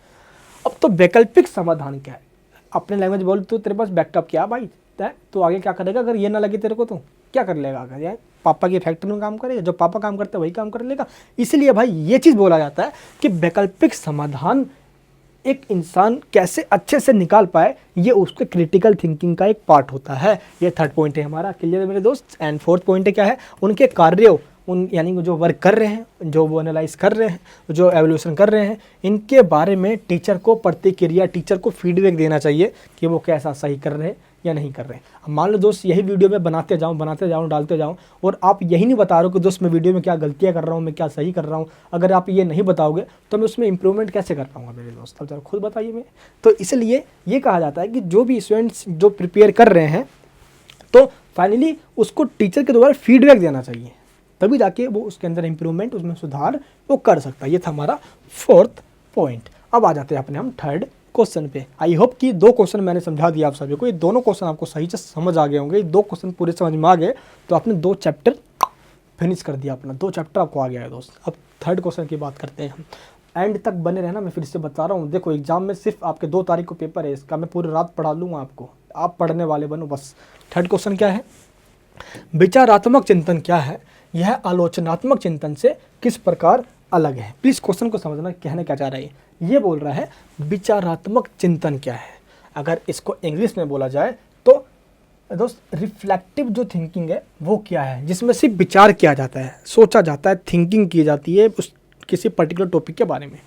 अब तो वैकल्पिक समाधान क्या है। अपने लैंग्वेज बोल तो तेरे पास बैकअप क्या भाई है, तो आगे क्या करेगा अगर ये ना लगे तेरे को तो क्या कर लेगा आगे, यार पापा की फैक्ट्री में काम करेगा, जो पापा काम करते हैं वही काम कर लेगा। इसलिए भाई ये चीज़ बोला जाता है कि वैकल्पिक समाधान एक इंसान कैसे अच्छे से निकाल पाए, ये उसके क्रिटिकल थिंकिंग का एक पार्ट होता है। ये थर्ड पॉइंट है हमारा, क्लियर है मेरे दोस्त। एंड फोर्थ पॉइंट है क्या है, उनके कार्यों, उन यानी जो वर्क कर रहे हैं, जो वो एनालाइज कर रहे हैं, जो एवोल्यूशन कर रहे हैं, इनके बारे में टीचर को प्रतिक्रिया, टीचर को फीडबैक देना चाहिए कि वो कैसा सही कर रहे हैं या नहीं कर रहे हैं। अब मान लो दोस्त यही वीडियो में बनाते जाऊँ डालते जाऊँ और आप यही नहीं बता रहे हो कि दोस्त मैं वीडियो में क्या गलतियाँ कर रहा हूँ, मैं क्या सही कर रहा हूँ, अगर आप ये नहीं बताओगे तो मैं उसमें इंप्रूवमेंट कैसे कर पाऊँगा मेरे दोस्त, अब जरा खुद बताइए मैं। तो इसलिए ये कहा जाता है कि जो भी स्टूडेंट्स जो प्रिपेयर कर रहे हैं तो फाइनली उसको टीचर के द्वारा फीडबैक देना चाहिए, तभी जाके वो उसके अंदर इंप्रूवमेंट, उसमें सुधार वो कर सकता है। ये था हमारा फोर्थ पॉइंट। अब आ जाते हैं अपने हम थर्ड क्वेश्चन पे। आई होप कि 2 क्वेश्चन मैंने समझा दिया आप सभी को, ये दोनों क्वेश्चन आपको सही से समझ आ गए होंगे। 2 क्वेश्चन पूरे समझ में आ गए तो आपने 2 चैप्टर फिनिश कर दिया, अपना 2 चैप्टर आपको आ गया है दोस्त। अब थर्ड क्वेश्चन की बात करते हैं हम, एंड तक बने रहना, मैं फिर से बता रहा हूँ। देखो एग्जाम में सिर्फ आपके 2 तारीख को पेपर है, इसका मैं पूरी रात पढ़ा लूँगा आपको, आप पढ़ने वाले बनो बस। थर्ड क्वेश्चन क्या है, विचारात्मक चिंतन क्या है, यह आलोचनात्मक चिंतन से किस प्रकार अलग है। प्लीज़ क्वेश्चन को समझना, कहना क्या चाह रहा है। ये बोल रहा है विचारात्मक चिंतन क्या है, अगर इसको इंग्लिश में बोला जाए तो दोस्त रिफ्लेक्टिव जो थिंकिंग है वो क्या है, जिसमें सिर्फ विचार किया जाता है, सोचा जाता है, थिंकिंग की जाती है उस किसी पर्टिकुलर टॉपिक के बारे में।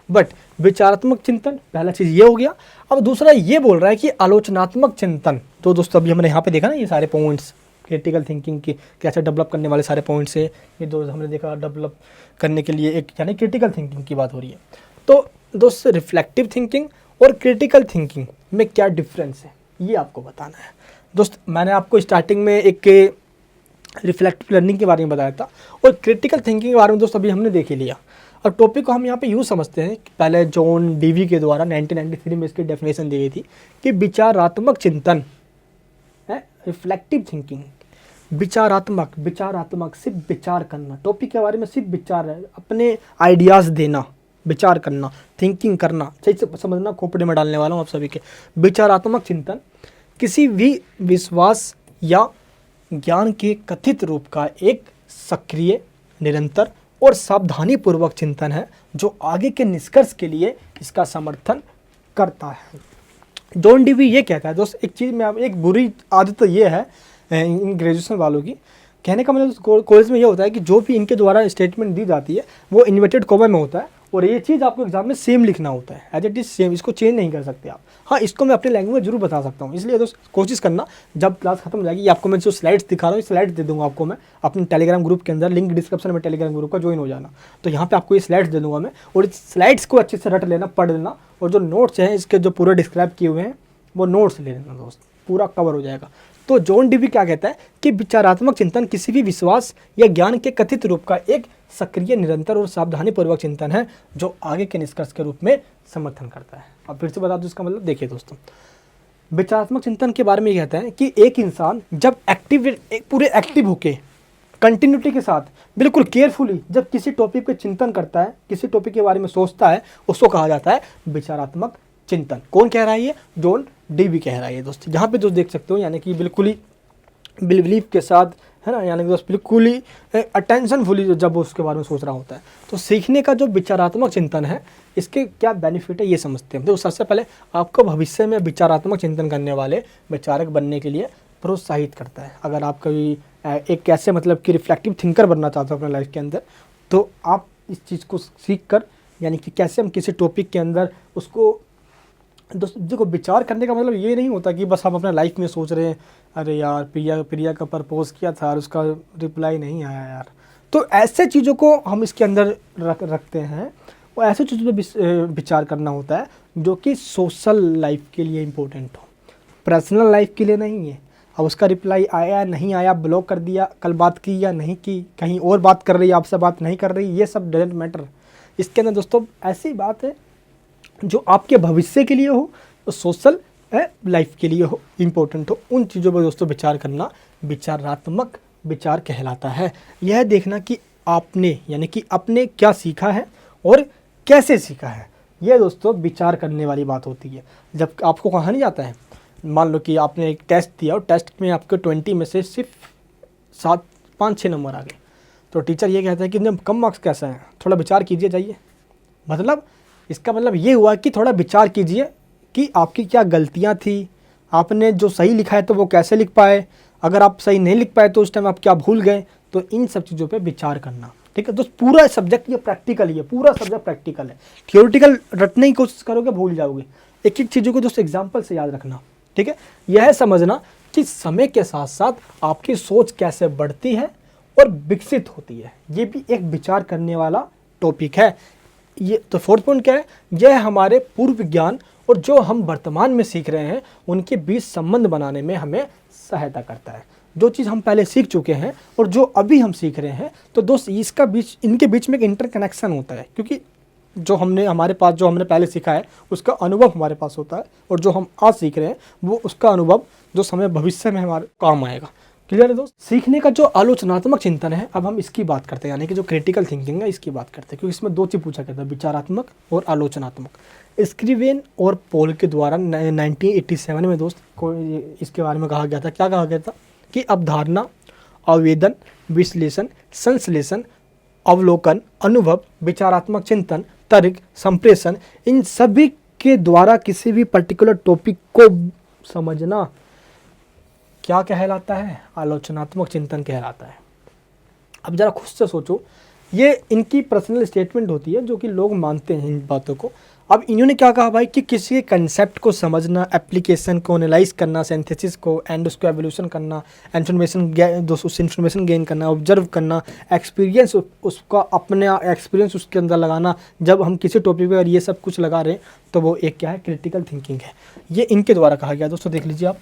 बट विचारात्मक चिंतन पहला चीज़ ये हो गया। अब दूसरा ये बोल रहा है कि आलोचनात्मक चिंतन, तो दोस्तों अभी हमने यहाँ पे देखा ना ये सारे पॉइंट्स, क्रिटिकल थिंकिंग की कैसे डेवलप करने वाले सारे पॉइंट्स है ये दोस्त हमने देखा। डेवलप करने के लिए एक यानी क्रिटिकल थिंकिंग की बात हो रही है। तो दोस्त रिफ्लेक्टिव थिंकिंग और क्रिटिकल थिंकिंग में क्या डिफरेंस है ये आपको बताना है। दोस्त मैंने आपको स्टार्टिंग में एक रिफ्लेक्टिव लर्निंग के बारे में बताया था और क्रिटिकल थिंकिंग के बारे में दोस्त अभी हमने देख ही लिया। अब टॉपिक को हम यहाँ पे यूँ समझते हैं कि पहले जॉन डीवी के द्वारा 1993 में इसकी डेफिनेशन दी गई थी कि विचारात्मक चिंतन है रिफ्लेक्टिव थिंकिंग। विचारात्मक सिर्फ विचार करना, टॉपिक के बारे में सिर्फ विचार है, अपने आइडियाज़ देना, विचार करना, थिंकिंग करना, सही से समझना, खोपड़े में डालने वाला हूँ आप सभी के। विचारात्मक चिंतन किसी भी विश्वास या ज्ञान के कथित रूप का एक सक्रिय, निरंतर और सावधानीपूर्वक चिंतन है जो आगे के निष्कर्ष के लिए इसका समर्थन करता है। जॉन डीवी ये कहता है दोस्त, एक चीज़ में आप, एक बुरी आदत तो ये है इन ग्रेजुएशन वालों की, कहने का मतलब कॉलेज में ये होता है कि जो भी इनके द्वारा स्टेटमेंट दी जाती है वो इन्वर्टेड कॉमा में होता है और ये चीज़ आपको एग्जाम में सेम लिखना होता है, एज इट इज़ सेम, इसको चेंज नहीं कर सकते आप। हाँ, इसको मैं अपनी लैंग्वेज में जरूर बता सकता हूँ, इसलिए दोस्त कोशिश करना जब क्लास खत्म हो जाएगी आपको मैं जो स्लाइड्स दिखा रहा हूँ स्लाइड्स दे दूँगा आपको मैं अपने टेलीग्राम ग्रुप के अंदर, लिंक डिस्क्रिप्शन में टेलीग्राम ग्रुप का ज्वाइन हो जाना। तो यहाँ पे आपको ये स्लाइड्स दे दूँगा मैं, और इस स्लाइड्स को अच्छे से रट लेना, पढ़ लेना, और जो नोट्स हैं इसके जो पूरे डिस्क्राइब किए हुए हैं वो नोट्स ले लेना दोस्त, पूरा कवर हो जाएगा। तो जॉन डीवी क्या कहता है कि विचारात्मक चिंतन किसी भी विश्वास या ज्ञान के कथित रूप का एक सक्रिय, निरंतर और सावधानीपूर्वक चिंतन है जो आगे के निष्कर्ष के रूप में समर्थन करता है। अब फिर से बता दूं इसका मतलब, देखिए दोस्तों, विचारात्मक चिंतन के बारे में ये कहता है कि एक इंसान जब पूरे एक्टिव होके कंटिन्यूटी के साथ बिल्कुल केयरफुली जब किसी टॉपिक पे चिंतन करता है, किसी टॉपिक के बारे में सोचता है, उसको कहा जाता है विचारात्मक चिंतन। कौन कह रहा है ये? जॉन डीवी कह रहा है ये दोस्त। यहाँ पे दोस्त देख सकते हो, यानी कि बिल्कुल ही बिलीव के साथ है ना, यानी कि दोस्त बिल्कुल ही अटेंशनफुली जब वो उसके बारे में सोच रहा होता है। तो सीखने का जो विचारात्मक चिंतन है, इसके क्या बेनिफिट है ये समझते हैं। तो सबसे पहले आपको भविष्य में विचारात्मक चिंतन करने वाले विचारक बनने के लिए प्रोत्साहित करता है। अगर आप कभी एक कैसे मतलब कि रिफ्लेक्टिव थिंकर बनना चाहते हो अपने लाइफ के अंदर, तो आप इस चीज़ को सीख कर, यानी कि कैसे हम किसी टॉपिक के अंदर उसको देखो, विचार करने का मतलब ये नहीं होता कि बस आप अपने लाइफ में सोच रहे हैं अरे यार प्रिया का प्रपोज किया था और उसका रिप्लाई नहीं आया यार। तो ऐसे चीज़ों को हम इसके अंदर रखते हैं, और ऐसे चीज़ों पर विचार करना होता है जो कि सोशल लाइफ के लिए इम्पोर्टेंट हो, पर्सनल लाइफ के लिए नहीं है। अब उसका रिप्लाई आया नहीं आया, ब्लॉक कर दिया, कल बात की या नहीं की, कहीं और बात कर रही है, आपसे बात नहीं कर रही, ये सब डजेंट मैटर। इसके अंदर दोस्तों ऐसी बात है जो आपके भविष्य के लिए हो, तो सोशल लाइफ के लिए हो, इम्पोर्टेंट हो, उन चीज़ों पर दोस्तों विचार करना विचारात्मक विचार कहलाता है। यह देखना कि आपने, यानी कि आपने क्या सीखा है और कैसे सीखा है, यह दोस्तों विचार करने वाली बात होती है। जब आपको कहा नहीं जाता है, मान लो कि आपने एक टेस्ट दिया और टेस्ट में आपके 20 में से सिर्फ 5-6 नंबर आ गए, तो टीचर ये कहता है कि कम मार्क्स कैसा है, थोड़ा विचार कीजिए जाइए। मतलब इसका मतलब ये हुआ कि थोड़ा विचार कीजिए कि आपकी क्या गलतियां थी, आपने जो सही लिखा है तो वो कैसे लिख पाए, अगर आप सही नहीं लिख पाए तो उस टाइम आप क्या भूल गए। तो इन सब चीज़ों पे विचार करना, ठीक है। तो पूरा सब्जेक्ट ये प्रैक्टिकल ही है, पूरा सब्जेक्ट प्रैक्टिकल है। थियोरिटिकल रटने की कोशिश करोगे भूल जाओगे। एक एक चीज़ों को दोस्तों एग्जाम्पल से याद रखना, ठीक है। यह समझना कि समय के साथ साथ आपकी सोच कैसे बढ़ती है और विकसित होती है, ये भी एक विचार करने वाला टॉपिक है। ये तो फोर्थ पॉइंट क्या है, यह हमारे पूर्व ज्ञान और जो हम वर्तमान में सीख रहे हैं उनके बीच संबंध बनाने में हमें सहायता करता है। जो चीज़ हम पहले सीख चुके हैं और जो अभी हम सीख रहे हैं, तो दोस्त इनके बीच में एक इंटरकनेक्शन होता है, क्योंकि जो हमने पहले सीखा है उसका अनुभव हमारे पास होता है, और जो हम आज सीख रहे हैं वो उसका अनुभव जो समय भविष्य में हमारे काम आएगा। क्लियर है दोस्त। सीखने का जो आलोचनात्मक चिंतन है, अब हम इसकी बात करते हैं, यानी कि जो क्रिटिकल थिंकिंग है इसकी बात करते हैं, क्योंकि इसमें दो चीज़ पूछा गया था, विचारात्मक और आलोचनात्मक। स्क्रीवेन और पॉल के द्वारा 1987 में दोस्त को इसके बारे में कहा गया था। क्या कहा गया था कि अवधारणा, आवेदन, विश्लेषण, संश्लेषण, अवलोकन, अनुभव, विचारात्मक चिंतन, तर्क, संप्रेषण, इन सभी के द्वारा किसी भी पर्टिकुलर टॉपिक को समझना क्या कहलाता है, आलोचनात्मक चिंतन कहलाता है। अब जरा खुद से सोचो, ये इनकी पर्सनल स्टेटमेंट होती है जो कि लोग मानते हैं इन बातों को। अब इन्होंने क्या कहा भाई कि किसी कंसेप्ट को समझना, एप्लीकेशन को एनालाइज करना, सिंथेसिस को एंड उसको एवोल्यूशन करना, उस इन्फॉर्मेशन गेन करना, ऑब्जर्व करना, एक्सपीरियंस उसका अपने एक्सपीरियंस उसके अंदर लगाना। जब हम किसी टॉपिक पर ये सब कुछ लगा रहे हैं तो वो एक क्या है, क्रिटिकल थिंकिंग है। ये इनके द्वारा कहा गया। दोस्तों देख लीजिए आप,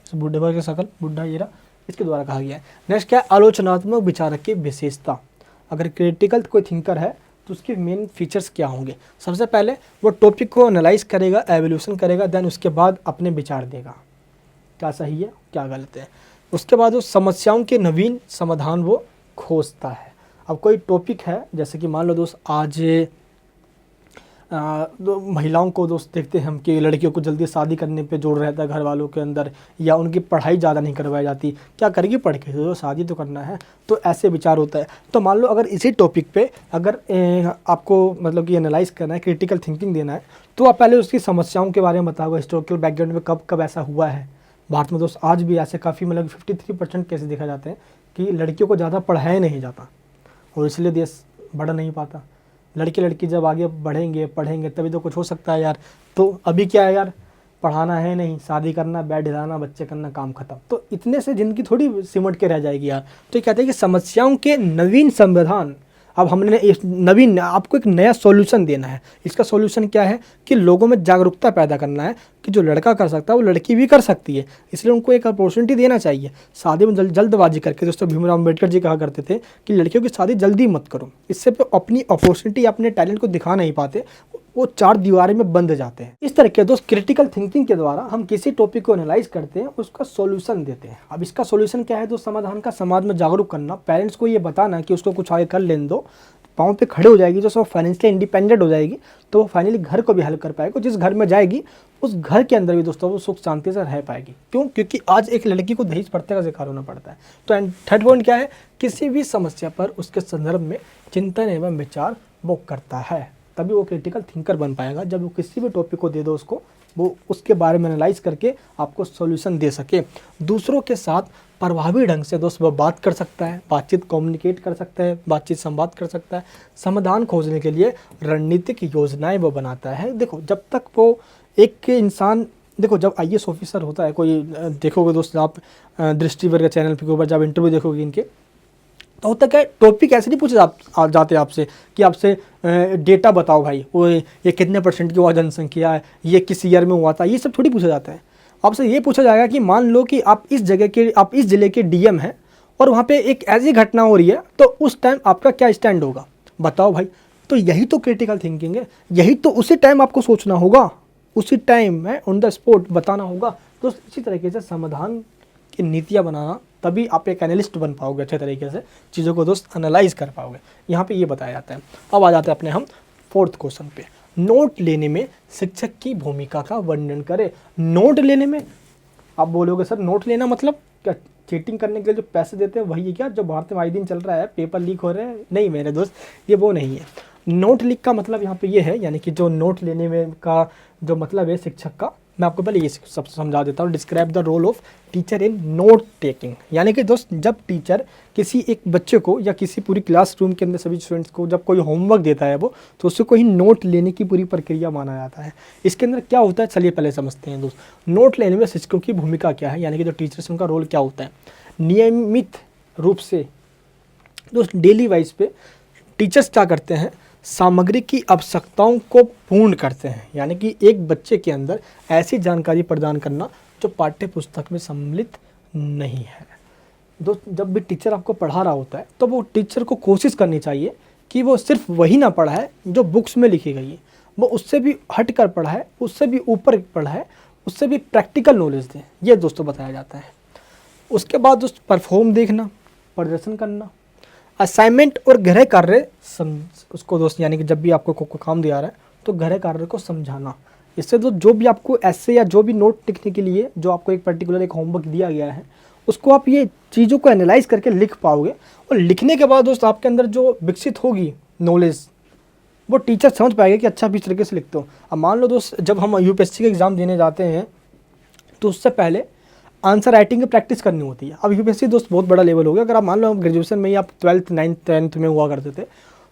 बुढ़े भर के शकल, बुढ़ा ये रहा, इसके द्वारा कहा गया है। नेक्स्ट क्या है, आलोचनात्मक विचारक की विशेषता। अगर क्रिटिकल कोई थिंकर है तो उसके मेन फीचर्स क्या होंगे। सबसे पहले वो टॉपिक को एनालाइज करेगा, एवोल्यूशन करेगा, देन उसके बाद अपने विचार देगा, क्या सही है क्या गलत है। उसके बाद वो समस्याओं के नवीन समाधान वो खोजता है। अब कोई टॉपिक है, जैसे कि मान लो दोस्त आज महिलाओं को दोस्त देखते हैं हम कि लड़कियों को जल्दी शादी करने पे जोर रहता है घर वालों के अंदर, या उनकी पढ़ाई ज़्यादा नहीं करवाई जाती, क्या करेगी पढ़ के, तो शादी तो करना है। तो ऐसे विचार होता है। तो मान लो अगर इसी टॉपिक पे अगर आपको मतलब कि एनालाइज करना है, क्रिटिकल थिंकिंग देना है, तो आप पहले उसकी समस्याओं के बारे में बताओगे, हिस्टोरिकल बैकग्राउंड में कब कब ऐसा हुआ है। भारत में दोस्त आज भी ऐसे काफ़ी मतलब 53% केसेस देखा जाते हैं कि लड़कियों को ज़्यादा पढ़ाया नहीं जाता और इसलिए देश बढ़ नहीं पाता। लड़की जब आगे बढ़ेंगे पढ़ेंगे तभी तो कुछ हो सकता है यार। तो अभी क्या है यार, पढ़ाना है नहीं, शादी करना, बेड हिलाना, बच्चे करना, काम खत्म। तो इतने से ज़िंदगी थोड़ी सिमट के रह जाएगी यार। तो ये कहते हैं कि समस्याओं के नवीन समाधान। अब हमने नवीन आपको एक नया सॉल्यूशन देना है। इसका सॉल्यूशन क्या है कि लोगों में जागरूकता पैदा करना है कि जो लड़का कर सकता है वो लड़की भी कर सकती है, इसलिए उनको एक अपॉर्चुनिटी देना चाहिए। शादी में जल्दबाजी करके, दोस्तों भीमराव अम्बेडकर जी कहा करते थे कि लड़कियों की शादी जल्दी मत करो, इससे पे अपनी अपॉर्चुनिटी, अपने टैलेंट को दिखा नहीं पाते, वो चार दीवारें में बंद जाते हैं। इस तरह के दोस्त क्रिटिकल थिंकिंग के द्वारा हम किसी टॉपिक को एनालाइज करते हैं, उसका सॉल्यूशन देते हैं। अब इसका सॉल्यूशन क्या है दोस्त, समाधान का समाज में जागरूक करना, पेरेंट्स को ये बताना कि उसको कुछ आगे कर लेने दो, पाँव पे खड़े हो जाएगी, जो सब फाइनेंशियली इंडिपेंडेंट हो जाएगी, तो वो फाइनली घर को भी हेल्प कर पाएगी। जिस घर में जाएगी उस घर के अंदर भी दोस्तों वो सुख शांति से रह पाएगी। क्यों? क्योंकि आज एक लड़की को दहेज प्रथा का शिकार होना पड़ता है। तो एंड थर्ड पॉइंट क्या है? किसी भी समस्या पर उसके संदर्भ में चिंतन एवं विचार वो करता है, तभी वो क्रिटिकल थिंकर बन पाएगा। जब वो किसी भी टॉपिक को दे दो उसको, वो उसके बारे में एनालाइज करके आपको सॉल्यूशन दे सके। दूसरों के साथ प्रभावी ढंग से दोस्त वो बात कर सकता है, बातचीत कम्युनिकेट कर सकता है, बातचीत संवाद कर सकता है, समाधान खोजने के लिए रणनीतिक योजनाएं वो बनाता है। देखो जब तक वो एक इंसान, देखो जब IAS ऑफिसर होता है कोई, देखोगे दोस्त आप दृष्टिवर्ग चैनल के ऊपर जब इंटरव्यू देखोगे इनके, तो होता क्या है, टॉपिक ऐसे नहीं पूछे जाते आपसे कि आपसे डेटा बताओ भाई, वो ये कितने % की हुआ जनसंख्या है, ये किस ईयर में हुआ था, ये सब थोड़ी पूछा जाता है। आपसे ये पूछा जाएगा कि मान लो कि आप इस ज़िले के DM हैं और वहाँ पे एक ऐसी घटना हो रही है, तो उस टाइम आपका क्या स्टैंड होगा, बताओ भाई। तो यही तो क्रिटिकल थिंकिंग है, यही तो उसी टाइम आपको सोचना होगा, उसी टाइम में ऑन द स्पॉट बताना होगा। तो इसी तरीके से समाधान की नीतियाँ बनाना, तभी आप एक एनालिस्ट बन पाओगे, अच्छे तरीके से चीज़ों को दोस्त एनालाइज कर पाओगे। यहाँ पे ये बताया जाता है। अब आ जाते हैं अपने हम 4th क्वेश्चन पे। नोट लेने में शिक्षक की भूमिका का वर्णन करें। नोट लेने में आप बोलोगे सर नोट लेना मतलब क्या, चीटिंग करने के लिए जो पैसे देते हैं वही है क्या, जो भारत में आए दिन चल रहा है, पेपर लीक हो रहे हैं? नहीं मेरे दोस्त, ये वो नहीं है। नोट लीक का मतलब यहाँ पे ये है, यानी कि जो नोट लेने में का जो मतलब है शिक्षक का, मैं आपको पहले ये सब समझा देता हूँ। Describe the role of teacher in note taking, यानी कि दोस्त जब टीचर किसी एक बच्चे को या किसी पूरी क्लासरूम के अंदर सभी स्टूडेंट्स को जब कोई होमवर्क देता है वो, तो उससे कोई नोट लेने की पूरी प्रक्रिया माना जाता है। इसके अंदर क्या होता है, चलिए पहले समझते हैं दोस्त। नोट लेने में शिक्षकों की भूमिका क्या है, यानी कि जो टीचर्स उनका रोल क्या होता है। नियमित रूप से दोस्त डेली वाइज पे टीचर्स क्या करते हैं, सामग्री की आवश्यकताओं को पूर्ण करते हैं, यानी कि एक बच्चे के अंदर ऐसी जानकारी प्रदान करना जो पाठ्य पुस्तक में सम्मिलित नहीं है। दोस्त जब भी टीचर आपको पढ़ा रहा होता है तो वो टीचर को कोशिश करनी चाहिए कि वो सिर्फ वही ना पढ़ाए जो बुक्स में लिखी गई है, वो उससे भी हट कर पढ़ाए, उससे भी ऊपर पढ़ाए, उससे भी प्रैक्टिकल नॉलेज दें, ये दोस्तों बताया जाता है। उसके बाद दोस्त परफॉर्म देखना, प्रदर्शन करना, असाइनमेंट और गृह कार्य उसको दोस्त, यानी कि जब भी आपको कोई काम दिया रहा है तो गृह कार्य को समझाना। इससे तो जो भी आपको ऐसे या जो भी नोट लिखने के लिए जो आपको एक पर्टिकुलर एक होमवर्क दिया गया है, उसको आप ये चीज़ों को एनालाइज करके लिख पाओगे। और लिखने के बाद दोस्त आपके अंदर जो विकसित होगी नॉलेज, वो टीचर समझ पाएगा कि अच्छा भी इस तरीके से लिखते हो। अब मान लो दोस्त जब हम UPSC के एग्ज़ाम देने जाते हैं तो उससे पहले आंसर राइटिंग की प्रैक्टिस करनी होती है। अब UPSC दोस्त बहुत बड़ा लेवल हो गया। अगर आप मान लो हम ग्रेजुएशन में ही आप 12th 9th 10th में हुआ करते थे,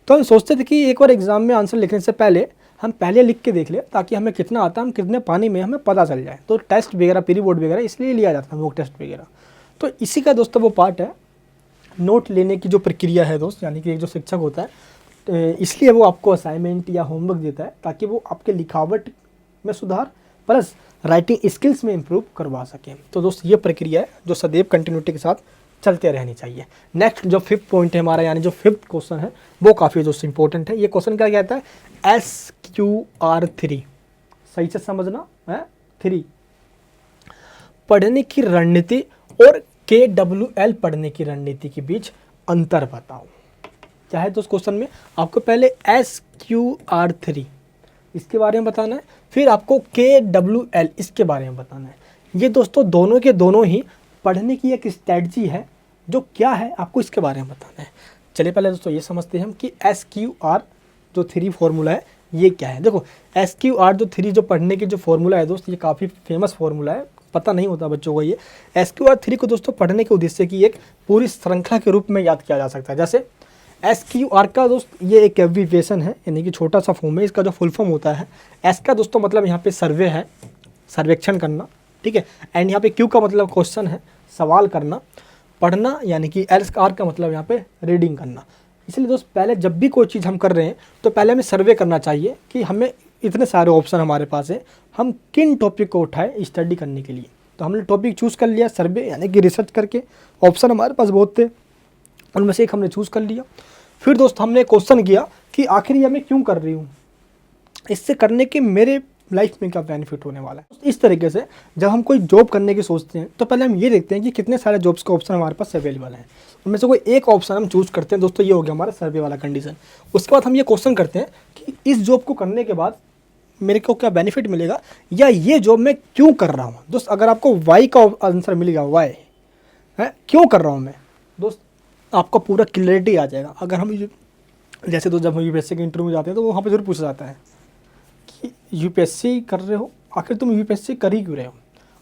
तो हम सोचते थे कि एक बार एग्जाम में आंसर लिखने से पहले हम पहले लिख के देख ले, ताकि हमें कितना आता है, हम कितने पानी में, हमें पता चल जाए। तो टेस्ट वगैरह प्री बोर्ड वगैरह इसलिए लिया जाता है, मॉक टेस्ट वगैरह। तो इसी का दोस्तों वो पार्ट है नोट लेने की जो प्रक्रिया है दोस्त, यानी कि एक जो शिक्षक होता है इसलिए वो आपको असाइनमेंट या होमवर्क देता है ताकि वो आपके लिखावट में सुधार प्लस राइटिंग स्किल्स में इम्प्रूव करवा सकें। तो दोस्त ये प्रक्रिया है जो सदैव कंटिन्यूटी के साथ चलते रहनी चाहिए। नेक्स्ट जो 5th पॉइंट है हमारा, यानी जो 5th क्वेश्चन है वो काफ़ी दोस्त इंपॉर्टेंट है। ये क्वेश्चन क्या कहता है, SQR3, सही से समझना है, 3 पढ़ने की रणनीति और KWL पढ़ने की रणनीति के बीच अंतर बताओ। क्या है तो उस क्वेश्चन में आपको पहले SQR3 इसके बारे में बताना है, फिर आपको KWL इसके बारे में बताना है। ये दोस्तों दोनों के दोनों ही पढ़ने की एक स्ट्रैटेजी है, जो क्या है आपको इसके बारे में बताना है। चलिए पहले दोस्तों ये समझते हैं हम कि SQR जो 3 फॉर्मूला है ये क्या है। देखो SQR जो 3 जो पढ़ने की जो फॉर्मूला है दोस्त, ये काफ़ी फेमस फॉर्मूला है, पता नहीं होता बच्चों को। ये SQR3 को दोस्तों पढ़ने के उद्देश्य की एक पूरी श्रृंखला के रूप में याद किया जा सकता है। जैसे SQR का दोस्त ये एक एब्रीविएशन है, यानी कि छोटा सा फॉर्म है, इसका जो फुल फॉर्म होता है S का दोस्तों मतलब यहाँ पे सर्वे है, सर्वेक्षण करना, ठीक है। एंड यहाँ पे Q का मतलब क्वेश्चन है, सवाल करना, पढ़ना, यानी कि LR का मतलब यहाँ पे रीडिंग करना। इसलिए दोस्त पहले जब भी कोई चीज़ हम कर रहे हैं तो पहले हमें सर्वे करना चाहिए कि हमें इतने सारे ऑप्शन हमारे पास है, हम किन टॉपिक को उठाएं स्टडी करने के लिए। तो हमने टॉपिक चूज़ कर लिया, सर्वे यानी कि रिसर्च करके, ऑप्शन हमारे पास बहुत थे, उनमें से एक हमने चूज़ कर लिया। फिर दोस्त हमने क्वेश्चन किया कि आखिर ये मैं क्यों कर रही हूँ, इससे करने के मेरे लाइफ में क्या बेनिफिट होने वाला है। इस तरीके से जब हम कोई जॉब करने की सोचते हैं तो पहले हम ये देखते हैं कि कितने सारे जॉब्स का ऑप्शन हमारे पास अवेलेबल है, उनमें से कोई एक ऑप्शन हम चूज़ करते हैं। दोस्तों ये हो गया हमारा सर्वे वाला कंडीशन। उसके बाद हम ये क्वेश्चन करते हैं कि इस जॉब को करने के बाद मेरे को क्या बेनिफिट मिलेगा, या ये जॉब मैं क्यों कर रहा हूँ। दोस्त अगर आपको वाई का आंसर मिल गया, वाई है क्यों कर रहा हूँ मैं, दोस्त आपको पूरा क्लियरिटी आ जाएगा। अगर हम जैसे तो जब हम यूपीएससी के इंटरव्यू में जाते हैं तो वहाँ पे जरूर पूछा जाता है कि यूपीएससी कर रहे हो, आखिर तुम यूपीएससी कर ही क्यों रहे हो,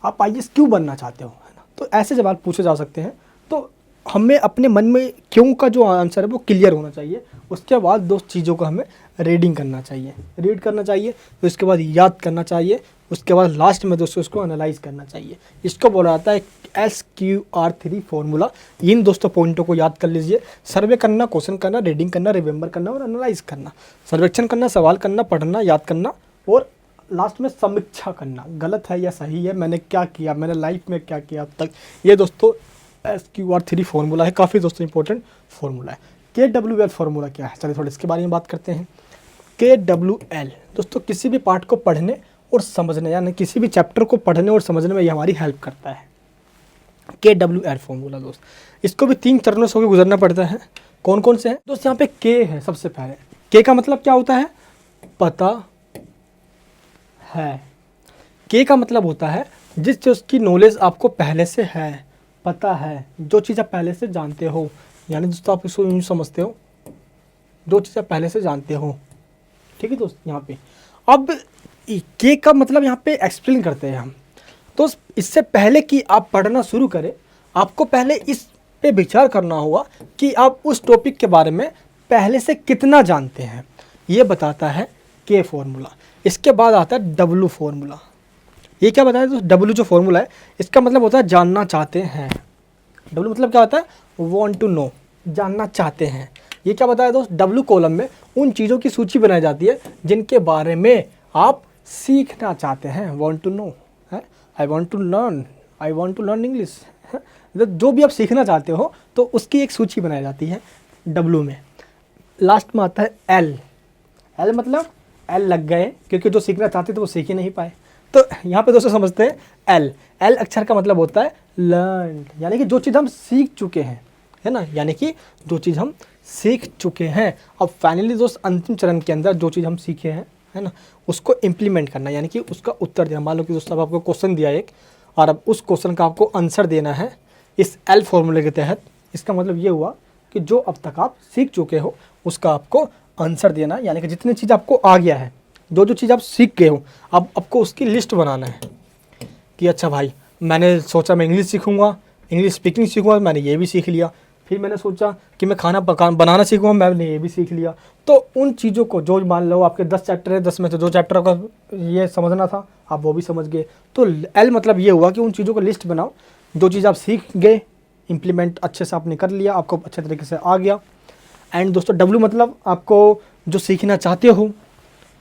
आप आईएएस क्यों बनना चाहते हो, है ना। तो ऐसे सवाल पूछे जा सकते हैं। तो हमें अपने मन में क्यों का जो आंसर है वो क्लियर होना चाहिए। उसके बाद दो चीज़ों को हमें रीडिंग करना चाहिए, रीड करना चाहिए, तो इसके बाद याद करना चाहिए, उसके बाद लास्ट में दोस्तों इसको एनालाइज करना चाहिए। इसको बोला जाता है SQR3 फॉर्मूला। इन दोस्तों पॉइंटों को याद कर लीजिए। सर्वे करना, क्वेश्चन करना, रीडिंग करना, रिमेंबर करना और एनालाइज करना। सर्वेक्षण करना, सवाल करना, पढ़ना, याद करना और लास्ट में समीक्षा करना, गलत है या सही है, मैंने क्या किया, मैंने लाइफ में क्या किया अब तक। ये दोस्तों SQR3 फॉर्मूला है, काफ़ी दोस्तों इंपॉर्टेंट फॉर्मूला है। KWL फॉर्मूला क्या है, चलिए थोड़ा इसके बारे में बात करते हैं। KWL दोस्तों किसी भी पार्ट को पढ़ने और समझने, यानी किसी भी चैप्टर को पढ़ने और समझने में ये हमारी हेल्प करता है। KWL फॉर्मूला दोस्त, इसको भी 3 चरणों से होकर गुजरना पड़ता है। कौन कौन से हैं दोस्त, यहाँ पे K है सबसे पहले। K का मतलब क्या होता है, पता है। K का मतलब होता है जिस चीज़ की नॉलेज आपको पहले से है, पता है, जो चीज़ आप पहले से जानते हो, यानी दोस्तों आप इसको यूँ समझते हो, जो चीज़ आप पहले से जानते हो, ठीक है दोस्त। यहाँ पे अब K का मतलब यहाँ पे एक्सप्लेन करते हैं हम। तो इससे पहले कि आप पढ़ना शुरू करें, आपको पहले इस पे विचार करना होगा कि आप उस टॉपिक के बारे में पहले से कितना जानते हैं। ये बताता है K फॉर्मूला। इसके बाद आता है W फॉर्मूला। ये क्या बताया दोस्त, W जो फॉर्मूला है इसका मतलब होता है जानना चाहते हैं। W मतलब क्या होता है, वांट टू नो, जानना चाहते हैं। ये क्या बताया दोस्त, W कॉलम में उन चीज़ों की सूची बनाई जाती है जिनके बारे में आप सीखना चाहते हैं। वांट टू नो है, I want to learn English. जो भी आप सीखना चाहते हो तो उसकी एक सूची बनाई जाती है W में। लास्ट में आता है L मतलब L लग गए, क्योंकि जो सीखना चाहते थे वो सीख ही नहीं पाए। तो यहाँ पे दोस्तों समझते हैं L अक्षर का मतलब होता है लर्न, यानी कि जो चीज़ हम सीख चुके हैं, है ना, यानी कि जो चीज़ हम सीख चुके हैं। अब फाइनली दोस्त अंतिम चरण के अंदर जो चीज़ हम सीखे हैं, है ना, उसको इम्प्लीमेंट करना, यानी कि उसका उत्तर देना। मान लो कि दोस्तों अब आपको क्वेश्चन दिया एक, और अब उस क्वेश्चन का आपको आंसर देना है इस L फॉर्मूले के तहत। इसका मतलब ये हुआ कि जो अब तक आप सीख चुके हो उसका आपको आंसर देना, यानी कि जितनी चीज़ आपको आ गया है, जो जो चीज़ आप सीख गए हो, अब आपको उसकी लिस्ट बनाना है कि अच्छा भाई मैंने सोचा मैं इंग्लिश सीखूंगा, इंग्लिश स्पीकिंग सीखूंगा, मैंने ये भी सीख लिया। फिर मैंने सोचा कि मैं खाना बनाना सीखूंगा, मैंने ये भी सीख लिया। तो उन चीज़ों को, जो मान लो आपके 10 चैप्टर है, 10 में से 2 चैप्टर का ये समझना था, आप वो भी समझ गए। तो L मतलब ये हुआ कि उन चीज़ों को लिस्ट बनाओ, जो चीज़ आप सीख गए, इम्प्लीमेंट अच्छे से आपने कर लिया, आपको अच्छे तरीके से आ गया। एंड दोस्तों W मतलब आपको जो सीखना चाहते हो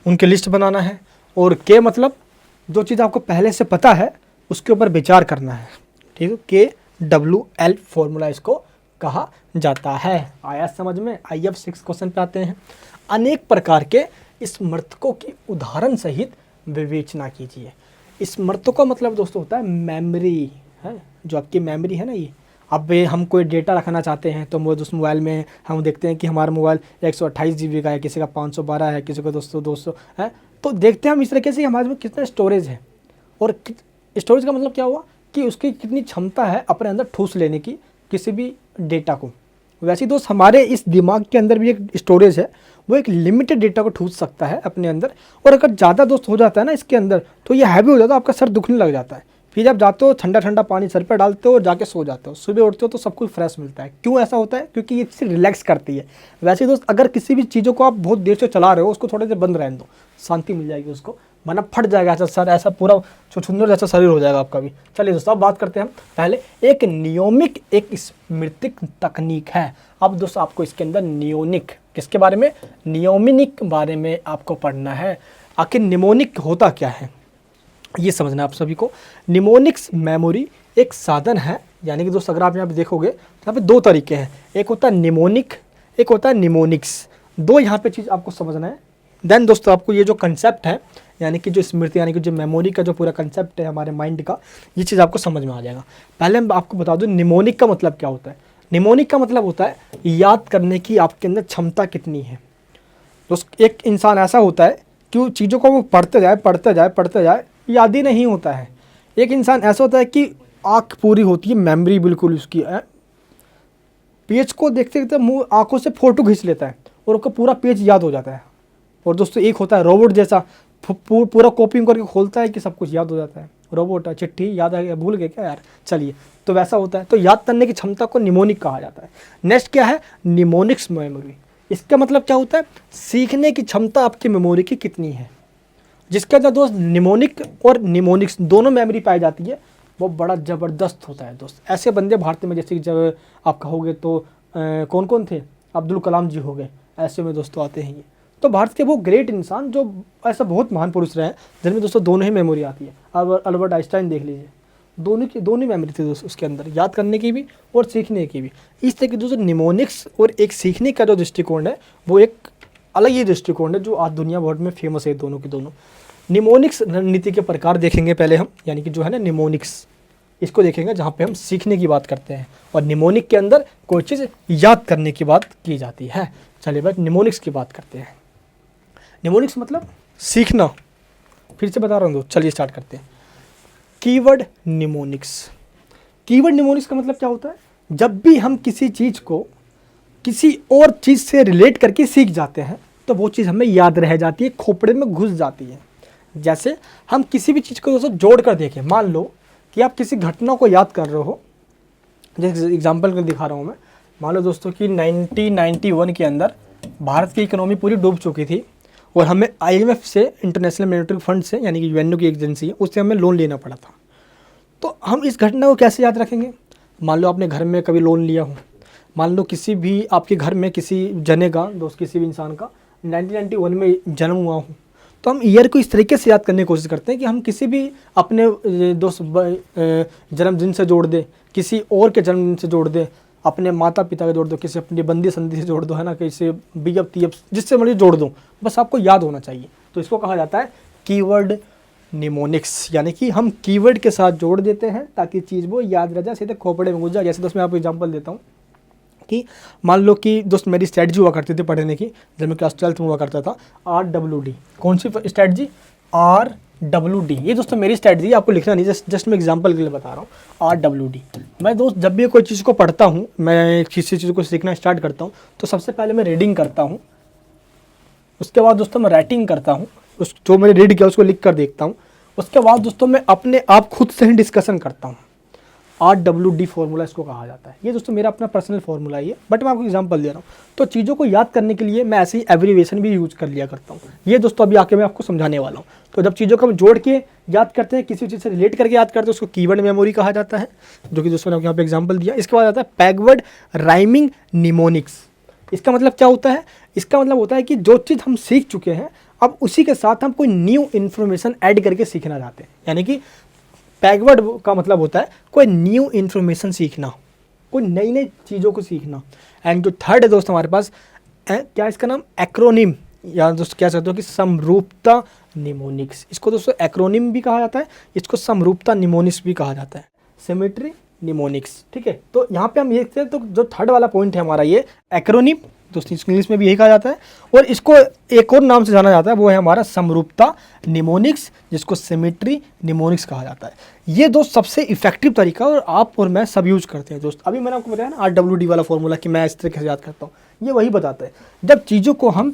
उनकी लिस्ट बनाना है, और K मतलब जो चीज़ आपको पहले से पता है उसके ऊपर विचार करना है, ठीक है। KWL फॉर्मूला इसको कहा जाता है। आया समझ में। आइए अब 6 क्वेश्चन पे आते हैं। अनेक प्रकार के स्मृतकों की उदाहरण सहित विवेचना कीजिए। स्मृतकों का मतलब दोस्तों होता है मेमोरी, है जो आपकी मेमोरी है ना। ये अब हम कोई डेटा रखना चाहते हैं तो उस मोबाइल में हम देखते हैं कि हमारा मोबाइल 128 GB का है, किसी का 512 है, किसी का 200 है। तो देखते हैं हम इस तरीके से हमारे में कितना स्टोरेज है, और स्टोरेज का मतलब क्या हुआ कि उसकी कितनी क्षमता है अपने अंदर ठूस लेने की किसी भी डेटा को। वैसे ही दोस्त हमारे इस दिमाग के अंदर भी एक स्टोरेज है, वो एक लिमिटेड डेटा को ठूस सकता है अपने अंदर। और अगर ज़्यादा दोस्त हो जाता है ना इसके अंदर, तो ये हैवी हो जाता है, आपका सर दुखने लग जाता है। फिर जब जाते हो ठंडा ठंडा पानी सर पर डालते हो और जाके सो जाते हो, सुबह उठते हो तो सब कुछ फ्रेश मिलता है। क्यों ऐसा होता है? क्योंकि ये चीज़ रिलैक्स करती है। वैसे दोस्त अगर किसी भी चीज़ों को आप बहुत देर से चला रहे हो, उसको थोड़ी देर बंद रहने दो, शांति मिल जाएगी उसको, वरना फट जाएगा ऐसा सर, ऐसा पूरा छुछुंदर जैसा शरीर हो जाएगा आपका भी। चलिए दोस्तों अब बात करते हैं पहले एक नियोमिक एक स्मृतिक तकनीक है। अब दोस्तों आपको इसके अंदर नियोनिक किसके बारे में, नियोमिक बारे में आपको पढ़ना है। आखिर निमोनिक होता क्या है ये समझना आप सभी को। निमोनिक्स मेमोरी एक साधन है, यानी कि दोस्त अगर आप यहाँ पे देखोगे यहाँ पे 2 तरीके हैं, एक होता है निमोनिक, एक होता है निमोनिक्स। 2 यहाँ पे चीज़ आपको समझना है। देन दोस्तों आपको ये जो कंसेप्ट है यानी कि जो स्मृति यानी कि जो मेमोरी का जो पूरा कंसेप्ट है हमारे माइंड का, ये चीज़ आपको समझ में आ जाएगा। पहले मैं आपको बता दूं निमोनिक का मतलब क्या होता है। निमोनिक का मतलब होता है याद करने की आपके अंदर क्षमता कितनी है। तो एक इंसान ऐसा होता है कि चीज़ों को वो पढ़ते जाए याद ही नहीं होता है। एक इंसान ऐसा होता है कि आँख पूरी होती है, मेमोरी बिल्कुल उसकी है, पेज को देखते देखते मुँह आँखों से फ़ोटो खींच लेता है और उसको पूरा पेज याद हो जाता है। और दोस्तों एक होता है रोबोट जैसा, पूरा कॉपी करके खोलता है कि सब कुछ याद हो जाता है। रोबोट है, चिट्ठी याद आ गया, भूल गए क्या यार, चलिए, तो वैसा होता है। तो याद करने की क्षमता को निमोनिक कहा जाता है। नेक्स्ट क्या है, निमोनिक्स मेमोरी। इसका मतलब क्या होता है, सीखने की क्षमता आपकी मेमोरी की कितनी है। जिसके अंदर दोस्त निमोनिक और निमोनिक्स दोनों मेमोरी पाई जाती है, वो बड़ा ज़बरदस्त होता है दोस्त। ऐसे बंदे भारत में जैसे कि जब आप कहोगे तो कौन कौन थे, अब्दुल कलाम जी हो गए, ऐसे में दोस्तों आते हैं ये। तो भारत के वो ग्रेट इंसान जो ऐसा बहुत महान पुरुष रहे हैं जिनमें दोस्तों दोनों ही मेमोरी आती है। अब अल्बर्ट आइंस्टाइन देख लीजिए, दोनों मेमोरी थी दोस्तों उसके अंदर, याद करने की भी और सीखने की भी। इस तरह की दोस्तों निमोनिक्स और एक सीखने का जो दृष्टिकोण है वो एक अलग ही दृष्टिकोण है जो आज दुनिया भर में फेमस है दोनों के दोनों। निमोनिक्स रणनीति के प्रकार देखेंगे पहले हम, यानी कि जो है ना निमोनिक्स, इसको देखेंगे जहाँ पे हम सीखने की बात करते हैं और निमोनिक के अंदर कोई चीज़ याद करने की बात की जाती है। चलिए भाई निमोनिक्स की बात करते हैं। निमोनिक्स मतलब सीखना, फिर से बता रहा हूँ, चलिए स्टार्ट करते हैं। Keyword mnemonics. कीवर्ड निमोनिक्स का मतलब क्या होता है, जब भी हम किसी चीज़ को किसी और चीज़ से रिलेट करके सीख जाते हैं तो वो चीज़ हमें याद रह जाती है, खोपड़े में घुस जाती है। जैसे हम किसी भी चीज़ को दोस्तों जोड़ कर देखें, मान लो कि आप किसी घटना को याद कर रहे हो, जैसे एग्जाम्पल को दिखा रहा हूँ मैं। मान लो दोस्तों कि 1991 के अंदर भारत की इकोनॉमी पूरी डूब चुकी थी और हमें IMF से, इंटरनेशनल मॉनेटरी फंड से, यानी कि UNO की एजेंसी है, उससे हमें लोन लेना पड़ा था। तो हम इस घटना को कैसे याद रखेंगे। मान लो आपने घर में कभी लोन लिया हो, मान लो किसी भी आपके घर में किसी जने का दोस्त, किसी भी इंसान का 1991 में जन्म हुआ हो, तो हम ईयर को इस तरीके से याद करने की कोशिश करते हैं कि हम किसी भी अपने दोस्त जन्मदिन से जोड़ दे, किसी और के जन्मदिन से जोड़ दे, अपने माता पिता का जोड़ दो, किसी अपनी बंदी संधि से जोड़ दो, है ना, किसी BF TF जिससे मर्जी जोड़ दो, बस आपको याद होना चाहिए। तो इसको कहा जाता है कीवर्ड निमोनिक्स, यानी कि हम कीवर्ड के साथ जोड़ देते हैं ताकि चीज़ वो याद रह जाए, सीधे खोपड़े में घुस जाए। जैसे दोस्त मैं आपको एग्जांपल देता हूँ कि मान लो कि दोस्त मेरी स्ट्रैटेजी हुआ करती थी पढ़ने की, जब मैं क्लास 12th में हुआ करता था, RWD। कौन सी स्ट्रैटेजी, RWD। ये दोस्तों मेरी स्ट्रैटेजी, आपको लिखना नहीं, जस्ट मैं एग्जांपल के लिए बता रहा हूँ। RWD मैं दोस्त जब भी कोई चीज़ को पढ़ता हूँ, मैं किसी चीज़ को सीखना स्टार्ट करता हूँ, तो सबसे पहले मैं रीडिंग करता हूँ, उसके बाद दोस्तों मैं राइटिंग करता हूँ, उस जो मैंने रीड किया उसको लिख कर देखता हूँ, उसके बाद दोस्तों मैं अपने आप खुद से ही डिस्कशन करता हूँ। RWD फॉर्मूला इसको कहा जाता है। ये दोस्तों मेरा अपना पर्सनल फॉर्मूला ही है, बट मैं आपको एग्जांपल दे रहा हूँ। तो चीज़ों को याद करने के लिए मैं ऐसे ही एब्रीविएशन भी यूज़ कर लिया करता हूँ। ये दोस्तों अभी आके मैं आपको समझाने वाला हूँ। तो जब चीज़ों को हम जोड़ के याद करते हैं, किसी चीज़ से रिलेट करके याद करते हैं, उसको कीवर्ड मेमोरी कहा जाता है, जो कि दोस्तों ने यहाँ पे एग्जाम्पल दिया। इसके बाद आता है बैकवर्ड राइमिंग निमोनिक्स। इसका मतलब क्या होता है, इसका मतलब होता है कि जो चीज़ हम सीख चुके हैं अब उसी के साथ हम कोई न्यू इन्फॉर्मेशन ऐड करके सीखना चाहते हैं। यानी कि बैकवर्ड का मतलब होता है कोई न्यू इन्फॉर्मेशन सीखना, कोई नई नई चीज़ों को सीखना। एंड जो थर्ड है दोस्त हमारे पास क्या, इसका नाम एक्रोनिम, या दोस्त कह सकते हो कि समरूपता निमोनिक्स। इसको दोस्तों एक्रोनिम भी कहा जाता है, इसको समरूपता निमोनिक्स भी कहा जाता है, सिमेट्री निमोनिक्स। ठीक है, तो यहाँ पे हम ये देखते हैं, तो जो थर्ड वाला पॉइंट है हमारा ये एक्रोनिम, दोस्तों इंग्लिश में भी यही कहा जाता है, और इसको एक और नाम से जाना जाता है, वो है हमारा समरूपता निमोनिक्स, जिसको सिमेट्री निमोनिक्स कहा जाता है। ये दोस्त सबसे इफेक्टिव तरीका और आप और मैं सब यूज करते हैं दोस्त। अभी मैंने आपको बताया ना RWD वाला फॉर्मूला कि मैं इस तरीके से याद करता हूँ, ये वही बताता है। जब चीज़ों को हम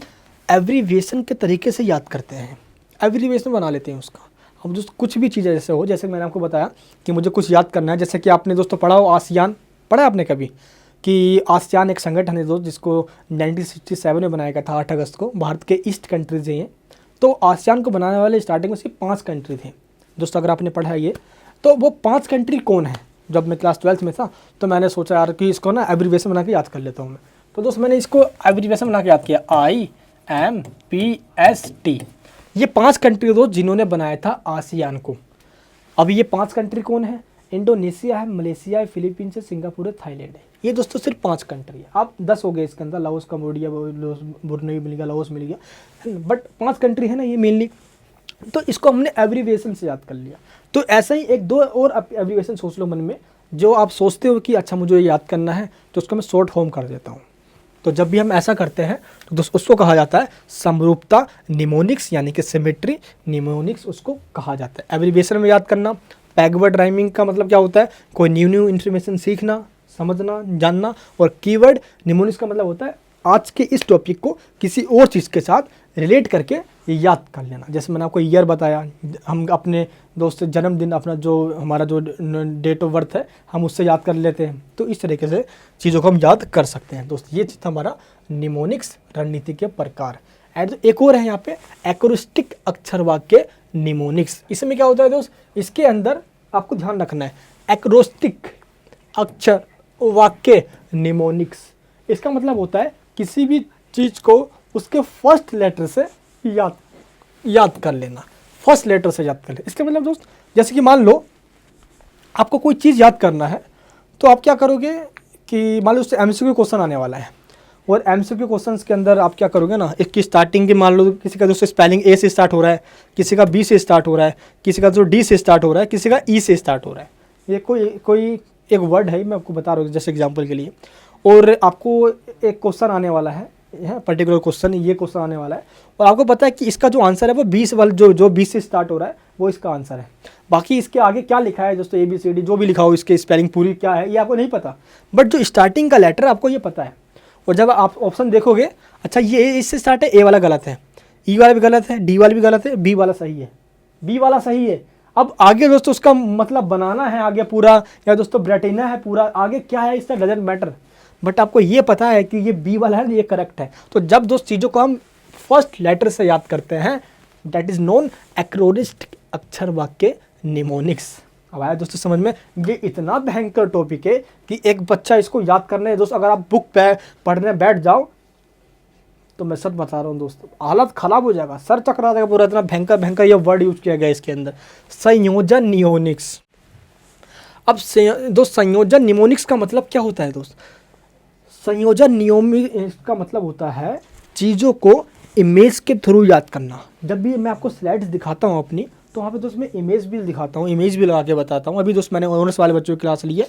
एब्रीविएशन के तरीके से याद करते हैं, एब्रीविएशन बना लेते हैं उसका, हम दोस्त कुछ भी चीज़ें जैसे हो, जैसे मैंने आपको बताया कि मुझे कुछ याद करना है, जैसे कि आपने दोस्तों पढ़ा हो आसियान, पढ़ा आपने कभी कि आसियान एक संगठन है दोस्त जिसको 1967 में बनाया गया था 8 अगस्त को, भारत के ईस्ट कंट्रीज हैं ये। तो आसियान को बनाने वाले स्टार्टिंग में सिर्फ 5 कंट्री थे दोस्तों, अगर आपने पढ़ा है ये। तो वो 5 कंट्री कौन है, जब मैं क्लास 12th में था तो मैंने सोचा यार कि इसको ना एब्रीविएशन बना के याद कर लेता हूँ मैं। तो दोस्त मैंने इसको एब्रीविएशन बना के याद किया, IMPST। ये 5 कंट्री दोस्त जिन्होंने बनाया था आसियान को। अभी ये 5 कंट्री कौन है, इंडोनेशिया है, मलेशिया है, फिलीपींस है, सिंगापुर है, थाईलैंड है। ये दोस्तों सिर्फ 5 कंट्री है। आप 10 हो गए इसके अंदर, लाओस, कम्बोडिया, बुर्नई मिल गया, लाओस मिल गया, बट 5 कंट्री है ना ये मेनली। तो इसको हमने एब्रीविएशन से याद कर लिया। तो ऐसा ही एक दो और एब्रीविएशन सोच लो मन में, जो आप सोचते हो कि अच्छा मुझे ये याद करना है, तो उसको मैं शॉर्ट फॉर्म कर देता हूँ। तो जब भी हम ऐसा करते हैं तो दोस्त उसको कहा जाता है समरूपता, निमोनिक्स यानी कि सिमेट्री, निमोनिक्स उसको कहा जाता है। एब्रीविएशन में याद करना, पैगवर्ड राइमिंग का मतलब क्या होता है, कोई न्यू इन्फॉर्मेशन सीखना, समझना, जानना। और कीवर्ड निमोनिक्स का मतलब होता है आज के इस टॉपिक को किसी और चीज़ के साथ रिलेट करके याद कर लेना। जैसे मैंने आपको ईयर बताया, हम अपने दोस्त जन्मदिन, अपना जो हमारा जो डेट ऑफ बर्थ है, हम उससे याद कर लेते हैं। तो इस तरीके से चीज़ों को हम याद कर सकते हैं दोस्त। ये चीज़ हमारा निमोनिक्स रणनीति के प्रकार। एंड एक और है यहाँ पे एक्रोस्टिक अक्षर वाक्य निमोनिक्स। इसमें क्या होता है दोस्त, इसके अंदर आपको ध्यान रखना है एक्रोस्टिक अक्षर वाक्य निमोनिक्स। इसका मतलब होता है किसी भी चीज़ को उसके फर्स्ट लेटर से याद कर लेना, फर्स्ट लेटर से याद कर लेना। इसका मतलब दोस्त, जैसे कि मान लो आपको कोई चीज़ याद करना है, तो आप क्या करोगे कि मान लो उससे एमसीक्यू क्वेश्चन आने वाला है, और एमसीक्यू क्वेश्चंस के अंदर आप क्या करोगे ना, इसकी स्टार्टिंग की मान लो किसी का दोस्त स्पेलिंग ए से स्टार्ट हो रहा है, किसी का बी से स्टार्ट हो रहा है, किसी का जो डी से स्टार्ट हो रहा है, किसी का ई से स्टार्ट हो रहा है। ये कोई एक वर्ड है, मैं आपको बता रहा हूँ जैसे एग्जाम्पल के लिए। और आपको एक क्वेश्चन आने वाला है, पर्टिकुलर क्वेश्चन, ये क्वेश्चन आने वाला है, और आपको पता है कि इसका जो आंसर है वो 20 वाला जो 20 से स्टार्ट हो रहा है वो इसका आंसर है। बाकी इसके आगे क्या लिखा है दोस्तों, ABCD जो भी लिखा हो, इसके स्पेलिंग पूरी क्या है ये आपको नहीं पता, बट जो स्टार्टिंग का लेटर आपको ये पता है। और जब आप ऑप्शन देखोगे, अच्छा ये इससे स्टार्ट है, ए वाला गलत है, ई वाला भी गलत है, डी वाला भी गलत है, बी वाला सही है, बी वाला सही है। अब आगे दोस्तों उसका मतलब बनाना है आगे पूरा, या दोस्तों ब्रेटिना है पूरा, आगे क्या है इसका डजंट मैटर, बट आपको ये पता है कि ये बी वाला है, ये करेक्ट है। तो जब दोस्त चीज़ों को हम फर्स्ट लेटर से याद करते हैं, दैट इज नोन एक्रोस्टिक अक्षर वाक्य निमोनिक्स। अब आया दोस्तों समझ में। ये इतना भयंकर टॉपिक है कि एक बच्चा इसको याद करने है दोस्त, अगर आप बुक पे पढ़ने बैठ जाओ तो मैं सच बता रहा हूँ दोस्तों, हालत खराब हो जाएगा, सर चकरा जाएगा पूरा। इतना भयंकर ये वर्ड यूज किया गया इसके अंदर, संयोजन निमोनिक्स। अब दोस्त संयोजन निमोनिक्स का मतलब क्या होता है दोस्त, संयोजन निमोनिक्स का मतलब होता है चीज़ों को इमेज के थ्रू याद करना। जब भी मैं आपको स्लाइड्स दिखाता हूँ अपनी, तो वहाँ पे दोस्त मैं इमेज भी दिखाता हूँ, इमेज भी लगा के बताता हूँ। अभी दोस्त मैंने ऑनर्स वाले बच्चों की क्लास ली है,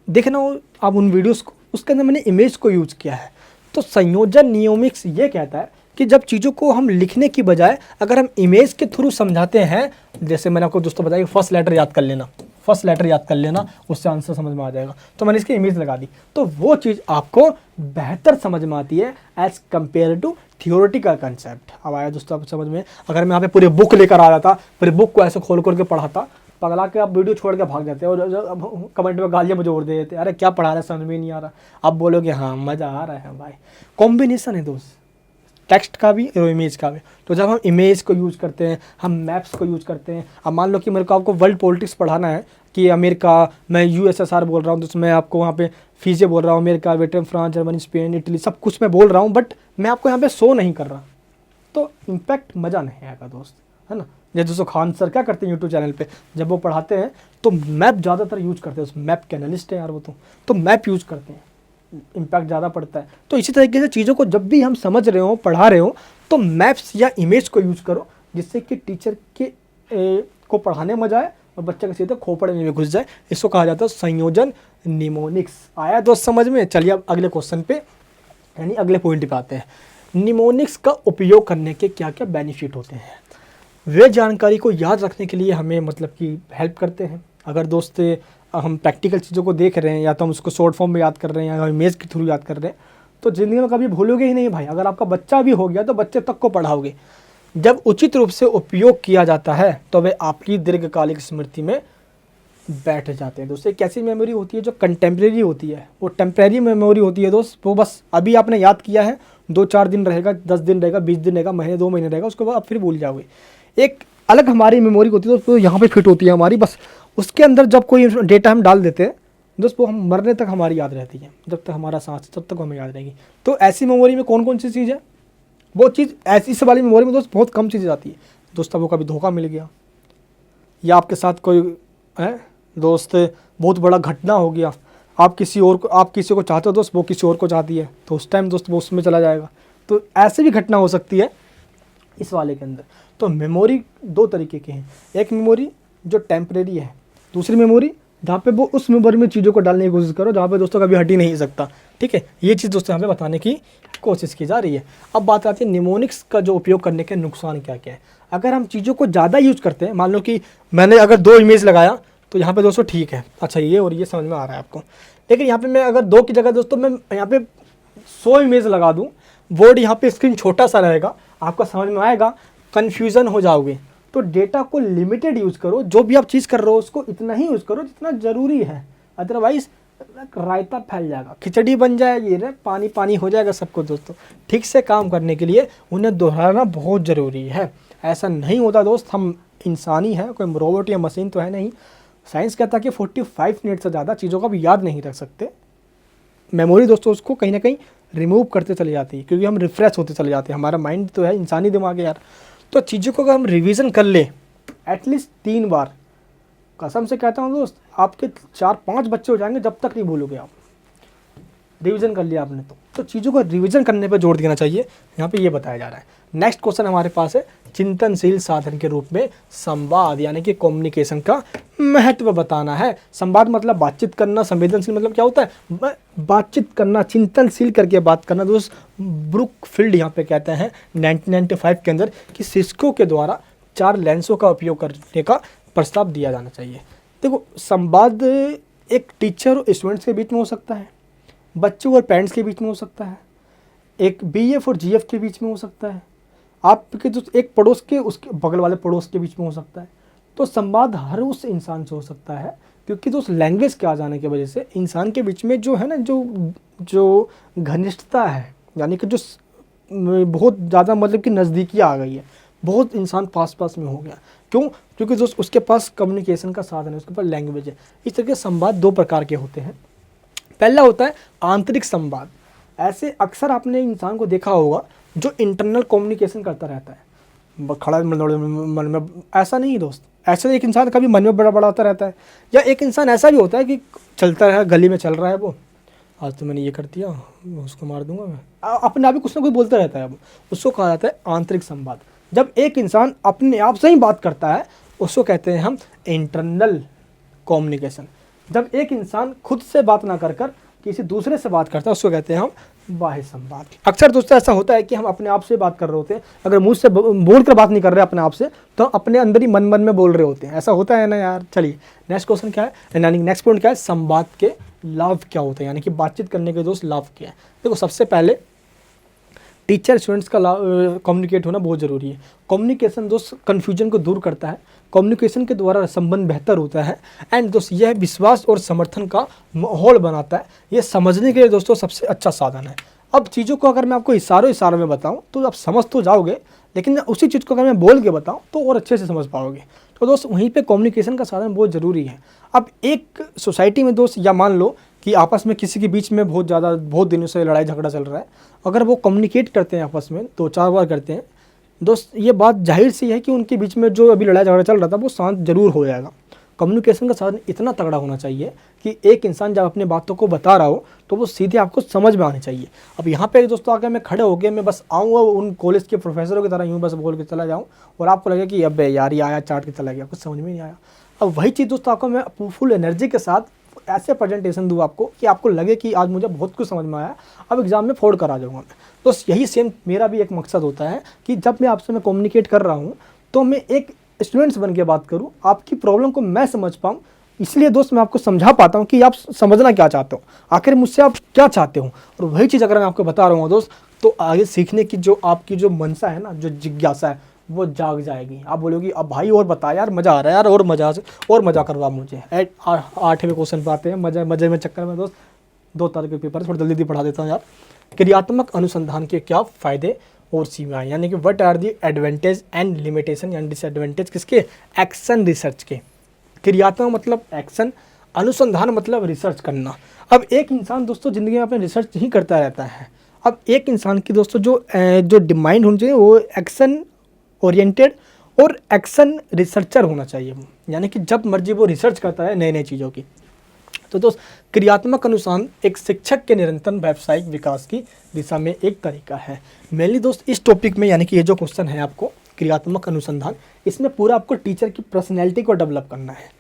देखना आप उन वीडियोस को, उसके अंदर मैंने इमेज को यूज़ किया है। तो संयोजन निमोनिक्स ये कहता है कि जब चीज़ों को हम लिखने की बजाय अगर हम इमेज के थ्रू समझाते हैं, जैसे मैंने आपको दोस्तों बताया कि फर्स्ट लेटर याद कर लेना, फर्स्ट लेटर याद कर लेना, उससे आंसर समझ में आ जाएगा। तो मैंने इसकी इमेज लगा दी, तो वो चीज़ आपको बेहतर समझ में आती है as compare to theoretical concept. अब आया दोस्तों आपको समझ में। अगर मैं यहाँ पे पूरी बुक लेकर आ जाता, पूरी बुक को ऐसे खोल के पढ़ाता, पगला के आप वीडियो छोड़ के भाग जाते और कमेंट में गालियाँ मुझे और दे देते, अरे क्या पढ़ा रहे हैं समझ में नहीं आ रहा। आप बोलोगे हाँ मज़ा आ रहा है भाई। कॉम्बिनेशन है दोस्त, टेक्स्ट का भी और इमेज का भी। तो जब हम इमेज को यूज़ करते हैं, हम मैप्स को यूज़ करते हैं। अब मान लो कि मेरे को आपको वर्ल्ड पॉलिटिक्स पढ़ाना है कि अमेरिका, मैं USSR बोल रहा हूँ, तो मैं आपको वहाँ पे फीजे बोल रहा हूँ, America, Britain, France, Germany, Spain, Italy, सब कुछ मैं बोल रहा हूँ, बट मैं आपको यहाँ पे शो नहीं कर रहा, तो इम्पैक्ट मज़ा नहीं आएगा दोस्त, है ना। जैसे दोस्तों खान सर क्या करते हैं यूट्यूब चैनल पे, जब वो पढ़ाते हैं तो मैप ज़्यादातर यूज़ करते हैं, मैप के एनालिस्ट हैं यार वो, तो मैप यूज़ करते हैं, इम्पैक्ट ज़्यादा पड़ता है। तो इसी तरीके से चीज़ों को जब भी हम समझ रहे हो, पढ़ा रहे हो, तो मैप्स या इमेज को यूज़ करो, जिससे कि टीचर के को पढ़ाने मजा आए और बच्चे का सीधे खोपड़े में घुस जाए। इसको कहा जाता है संयोजन निमोनिक्स। आया दोस्त समझ में। चलिए अब अगले क्वेश्चन पे, यानी अगले पॉइंट पे आते हैं। निमोनिक्स का उपयोग करने के क्या क्या बेनिफिट होते हैं, वे जानकारी को याद रखने के लिए हमें मतलब कि हेल्प करते हैं। अगर दोस्त हम प्रैक्टिकल चीज़ों को देख रहे हैं, या तो हम उसको शॉर्ट फॉर्म में याद कर रहे हैं, या इमेज के थ्रू याद कर रहे हैं, तो ज़िंदगी में कभी भूलोगे ही नहीं भाई। अगर आपका बच्चा भी हो गया तो बच्चे तक को पढ़ाओगे। जब उचित रूप से उपयोग किया जाता है तो वे आपकी दीर्घकालिक स्मृति में बैठ जाते हैं। दोस्त एक ऐसी मेमोरी होती है जो कंटेम्प्रेरी होती है, वो टेम्प्रेरी मेमोरी होती है दोस्त। वो बस अभी आपने याद किया है, 2-4 दिन रहेगा, 10 दिन रहेगा, 20 दिन रहेगा, महीने 2 महीने रहेगा, उसके बाद आप फिर भूल जाओगे। एक अलग हमारी मेमोरी होती है दोस्त, वो यहाँ पे फिट होती है हमारी, बस उसके अंदर जब कोई डेटा हम डाल देते हैं दोस्त, वो हम मरने तक हमारी याद रहती है, जब तक हमारा सांस तब तक हमें याद रहेगी। तो ऐसी मेमोरी में कौन कौन सी चीज़ है, वो चीज़ ऐसी इस वाली मेमोरी में दोस्त बहुत कम चीज़ें आती है दोस्त। वो कभी धोखा मिल गया, या आपके साथ कोई है दोस्त बहुत बड़ा घटना हो गया, आप किसी को चाहते हो दोस्त, वो किसी और को चाहती है, तो उस टाइम दोस्त वो उसमें चला जाएगा। तो ऐसे भी घटना हो सकती है इस वाले के अंदर। तो मेमोरी दो तरीके की हैं, एक मेमोरी जो टेम्परेरी है, दूसरी मेमोरी जहाँ पे वो उस मेमोरी में चीज़ों को डालने की कोशिश करो जहाँ पे दोस्तों कभी हट ही नहीं सकता। ठीक है, ये चीज़ दोस्तों यहाँ पे बताने की कोशिश की जा रही है। अब बात आती है निमोनिक्स का जो उपयोग करने के नुकसान क्या क्या है। अगर हम चीज़ों को ज़्यादा यूज़ करते हैं, मान लो कि मैंने अगर 2 इमेज लगाया तो यहाँ पे दोस्तों ठीक है, अच्छा ये और ये समझ में आ रहा है आपको, लेकिन यहाँ पे मैं अगर 2 की जगह दोस्तों मैं यहाँ पे 100 इमेज लगा दूँ, बोर्ड यहाँ पे स्क्रीन छोटा सा रहेगा, आपको समझ में आएगा, कन्फ्यूज़न हो जाओगे। तो डेटा को लिमिटेड यूज़ करो, जो भी आप चीज़ कर रहे हो उसको इतना ही यूज़ करो जितना ज़रूरी है, अदरवाइज़ रायता फैल जाएगा, खिचड़ी बन जाएगी, रे पानी पानी हो जाएगा सबको। दोस्तों ठीक से काम करने के लिए उन्हें दोहराना बहुत ज़रूरी है। ऐसा नहीं होता दोस्त, हम इंसानी हैं, कोई रोबोट या मशीन तो है नहीं। साइंस कहता है कि 45 मिनट से ज़्यादा चीज़ों को भी याद नहीं रख सकते। मेमोरी दोस्तों उसको कहीं ना कहीं रिमूव करते चले जाती है, क्योंकि हम रिफ़्रेश होते चले जाते हैं। हमारा माइंड तो है, इंसानी दिमाग है यार। तो चीज़ों को अगर हम रिवीजन कर ले एटलीस्ट 3 बार, कसम से कहता हूँ दोस्त, आपके 4-5 बच्चे हो जाएंगे जब तक नहीं भूलोगे आप। रिवीजन कर लिया आपने तो चीज़ों को रिवीजन करने पर जोर देना चाहिए, यहाँ पे ये बताया जा रहा है। नेक्स्ट क्वेश्चन हमारे पास है, चिंतनशील साधन के रूप में संवाद यानी कि कम्युनिकेशन का महत्व बताना है। संवाद मतलब बातचीत करना, संवेदनशील मतलब क्या होता है, बातचीत करना, चिंतनशील करके बात करना। दोस्त ब्रुकफील्ड यहाँ पे कहते हैं 1995 के अंदर कि शिक्षकों के द्वारा 4 लेंसों का उपयोग करने का प्रस्ताव दिया जाना चाहिए। देखो, संवाद एक टीचर और स्टूडेंट्स के बीच में हो सकता है, बच्चों और पेरेंट्स के बीच में हो सकता है, एक बीएफ और जीएफ के बीच में हो सकता है, आपके जो एक पड़ोस के उसके बगल वाले पड़ोस के बीच में हो सकता है। तो संवाद हर उस इंसान से हो सकता है, क्योंकि दोस्त लैंग्वेज के आ जाने की वजह से इंसान के बीच में जो है ना, जो घनिष्ठता है, यानी कि जो बहुत ज़्यादा मतलब कि नज़दीकी आ गई है, बहुत इंसान पास पास में हो गया। क्यों? क्योंकि दोस्त उसके पास कम्युनिकेशन का साधन है, उसके पास लैंग्वेज है। इस तरह के संवाद 2 प्रकार के होते हैं। पहला होता है आंतरिक संवाद। ऐसे अक्सर आपने इंसान को देखा होगा जो इंटरनल कम्युनिकेशन करता रहता है, खड़ा मन में, ऐसा नहीं दोस्त। ऐसे एक इंसान कभी मन में बड़ा बड़ा होता रहता है, या एक इंसान ऐसा भी होता है कि चलता है, गली में चल रहा है, वो आज तो मैंने ये कर दिया, उसको मार दूंगा मैं, अपने आप ही कुछ ना कुछ बोलता रहता है। वो उसको कहा जाता है आंतरिक संवाद। जब एक इंसान अपने आप से ही बात करता है उसको कहते हैं हम इंटरनल कम्युनिकेशन। जब एक इंसान खुद से बात ना कर किसी दूसरे से बात करता है उसको कहते हैं हम बाह्य संवाद। अक्सर दोस्तों ऐसा होता है कि हम अपने आप से बात कर रहे होते हैं, अगर मुझ से बोल कर बात नहीं कर रहे अपने आप से, तो अपने अंदर ही मन मन में बोल रहे होते हैं। ऐसा होता है ना यार। चलिए नेक्स्ट क्वेश्चन क्या है, यानी नेक्स्ट पॉइंट क्या है, संवाद के लाभ क्या होते हैं, यानी कि बातचीत करने के दोस्त लाभ क्या है। देखो, सबसे पहले टीचर स्टूडेंट्स का कम्युनिकेट होना बहुत ज़रूरी है। कम्युनिकेशन दोस्त कन्फ्यूजन को दूर करता है, कम्युनिकेशन के द्वारा संबंध बेहतर होता है, एंड दोस्त यह विश्वास और समर्थन का माहौल बनाता है। ये समझने के लिए दोस्तों सबसे अच्छा साधन है। अब चीज़ों को अगर मैं आपको इशारों में बताऊं तो आप समझ तो जाओगे, लेकिन उसी चीज़ को अगर मैं बोल के बताऊं तो और अच्छे से समझ पाओगे। तो दोस्त वहीं पे कम्युनिकेशन का साधन बहुत ज़रूरी है। अब एक सोसाइटी में दोस्त, या मान लो कि आपस में किसी के बीच में बहुत दिनों से लड़ाई झगड़ा चल रहा है, अगर वो कम्युनिकेट करते हैं आपस में 2-4 बार करते हैं दोस्त, ये बात जाहिर सी है कि उनके बीच में जो अभी लड़ाई झगड़ा चल रहा था वो शांत जरूर हो जाएगा। कम्युनिकेशन का साधन इतना तगड़ा होना चाहिए कि एक इंसान जब अपनी बातों को बता रहा हो तो वो सीधे आपको समझ में आनी चाहिए। अब यहाँ पे दोस्तों आगे मैं खड़े हो गए, मैं बस आऊँगा उन कॉलेज के प्रोफेसरों की तरह यूँ बस बोल के चला जाऊँ और आपको लगे कि अब यार ये आया चाट के चला गया, कुछ समझ में नहीं आया। अब वही चीज़ दोस्तों आपको मैं फुल एनर्जी के साथ ऐसे प्रेजेंटेशन दूँ आपको कि आपको लगे कि आज मुझे बहुत कुछ समझ में आया, अब एग्जाम में फोड़ कर आ जाऊँगा मैं। तो यही सेम मेरा भी एक मकसद होता है कि जब मैं आपसे मैं कम्युनिकेट कर रहा हूँ तो मैं एक स्टूडेंट्स बन के बात करूँ, आपकी प्रॉब्लम को मैं समझ पाऊँ। इसलिए दोस्त मैं आपको समझा पाता हूँ कि आप समझना क्या चाहते हो, आखिर मुझसे आप क्या चाहते हो। और वही चीज़ अगर मैं आपको बता रहा हूँ दोस्त, तो आगे सीखने की जो आपकी जो मनसा है ना, जो जिज्ञासा है, वो जाग जाएगी। आप बोलोगी अब भाई और बता यार, मज़ा आ रहा है यार, और मज़ा करवा मुझे। 8वें क्वेश्चन पर आते हैं। मज़े में चक्कर में दोस्त 2 तारीख के पेपर थोड़ा जल्दी पढ़ा देता हूँ यार। क्रियात्मक अनुसंधान के क्या फ़ायदे और सीमाएं, यानी कि what are the advantage and limitation and disadvantage किसके, एक्शन रिसर्च के। क्रियात्मक मतलब एक्शन, अनुसंधान मतलब रिसर्च करना। अब एक इंसान दोस्तों ज़िंदगी में अपने रिसर्च ही करता रहता है। अब एक इंसान की दोस्तों जो माइंड होनी चाहिए वो एक्शन ओरिएंटेड और एक्शन रिसर्चर होना चाहिए, यानी कि जब मर्जी वो रिसर्च करता है नई नई चीज़ों की। तो दोस्त क्रियात्मक अनुसंधान एक शिक्षक के निरंतर व्यावसायिक विकास की दिशा में एक तरीका है। मेनली दोस्त इस टॉपिक में, यानी कि ये जो क्वेश्चन है आपको क्रियात्मक अनुसंधान, इसमें पूरा आपको टीचर की पर्सनैलिटी को डेवलप करना है।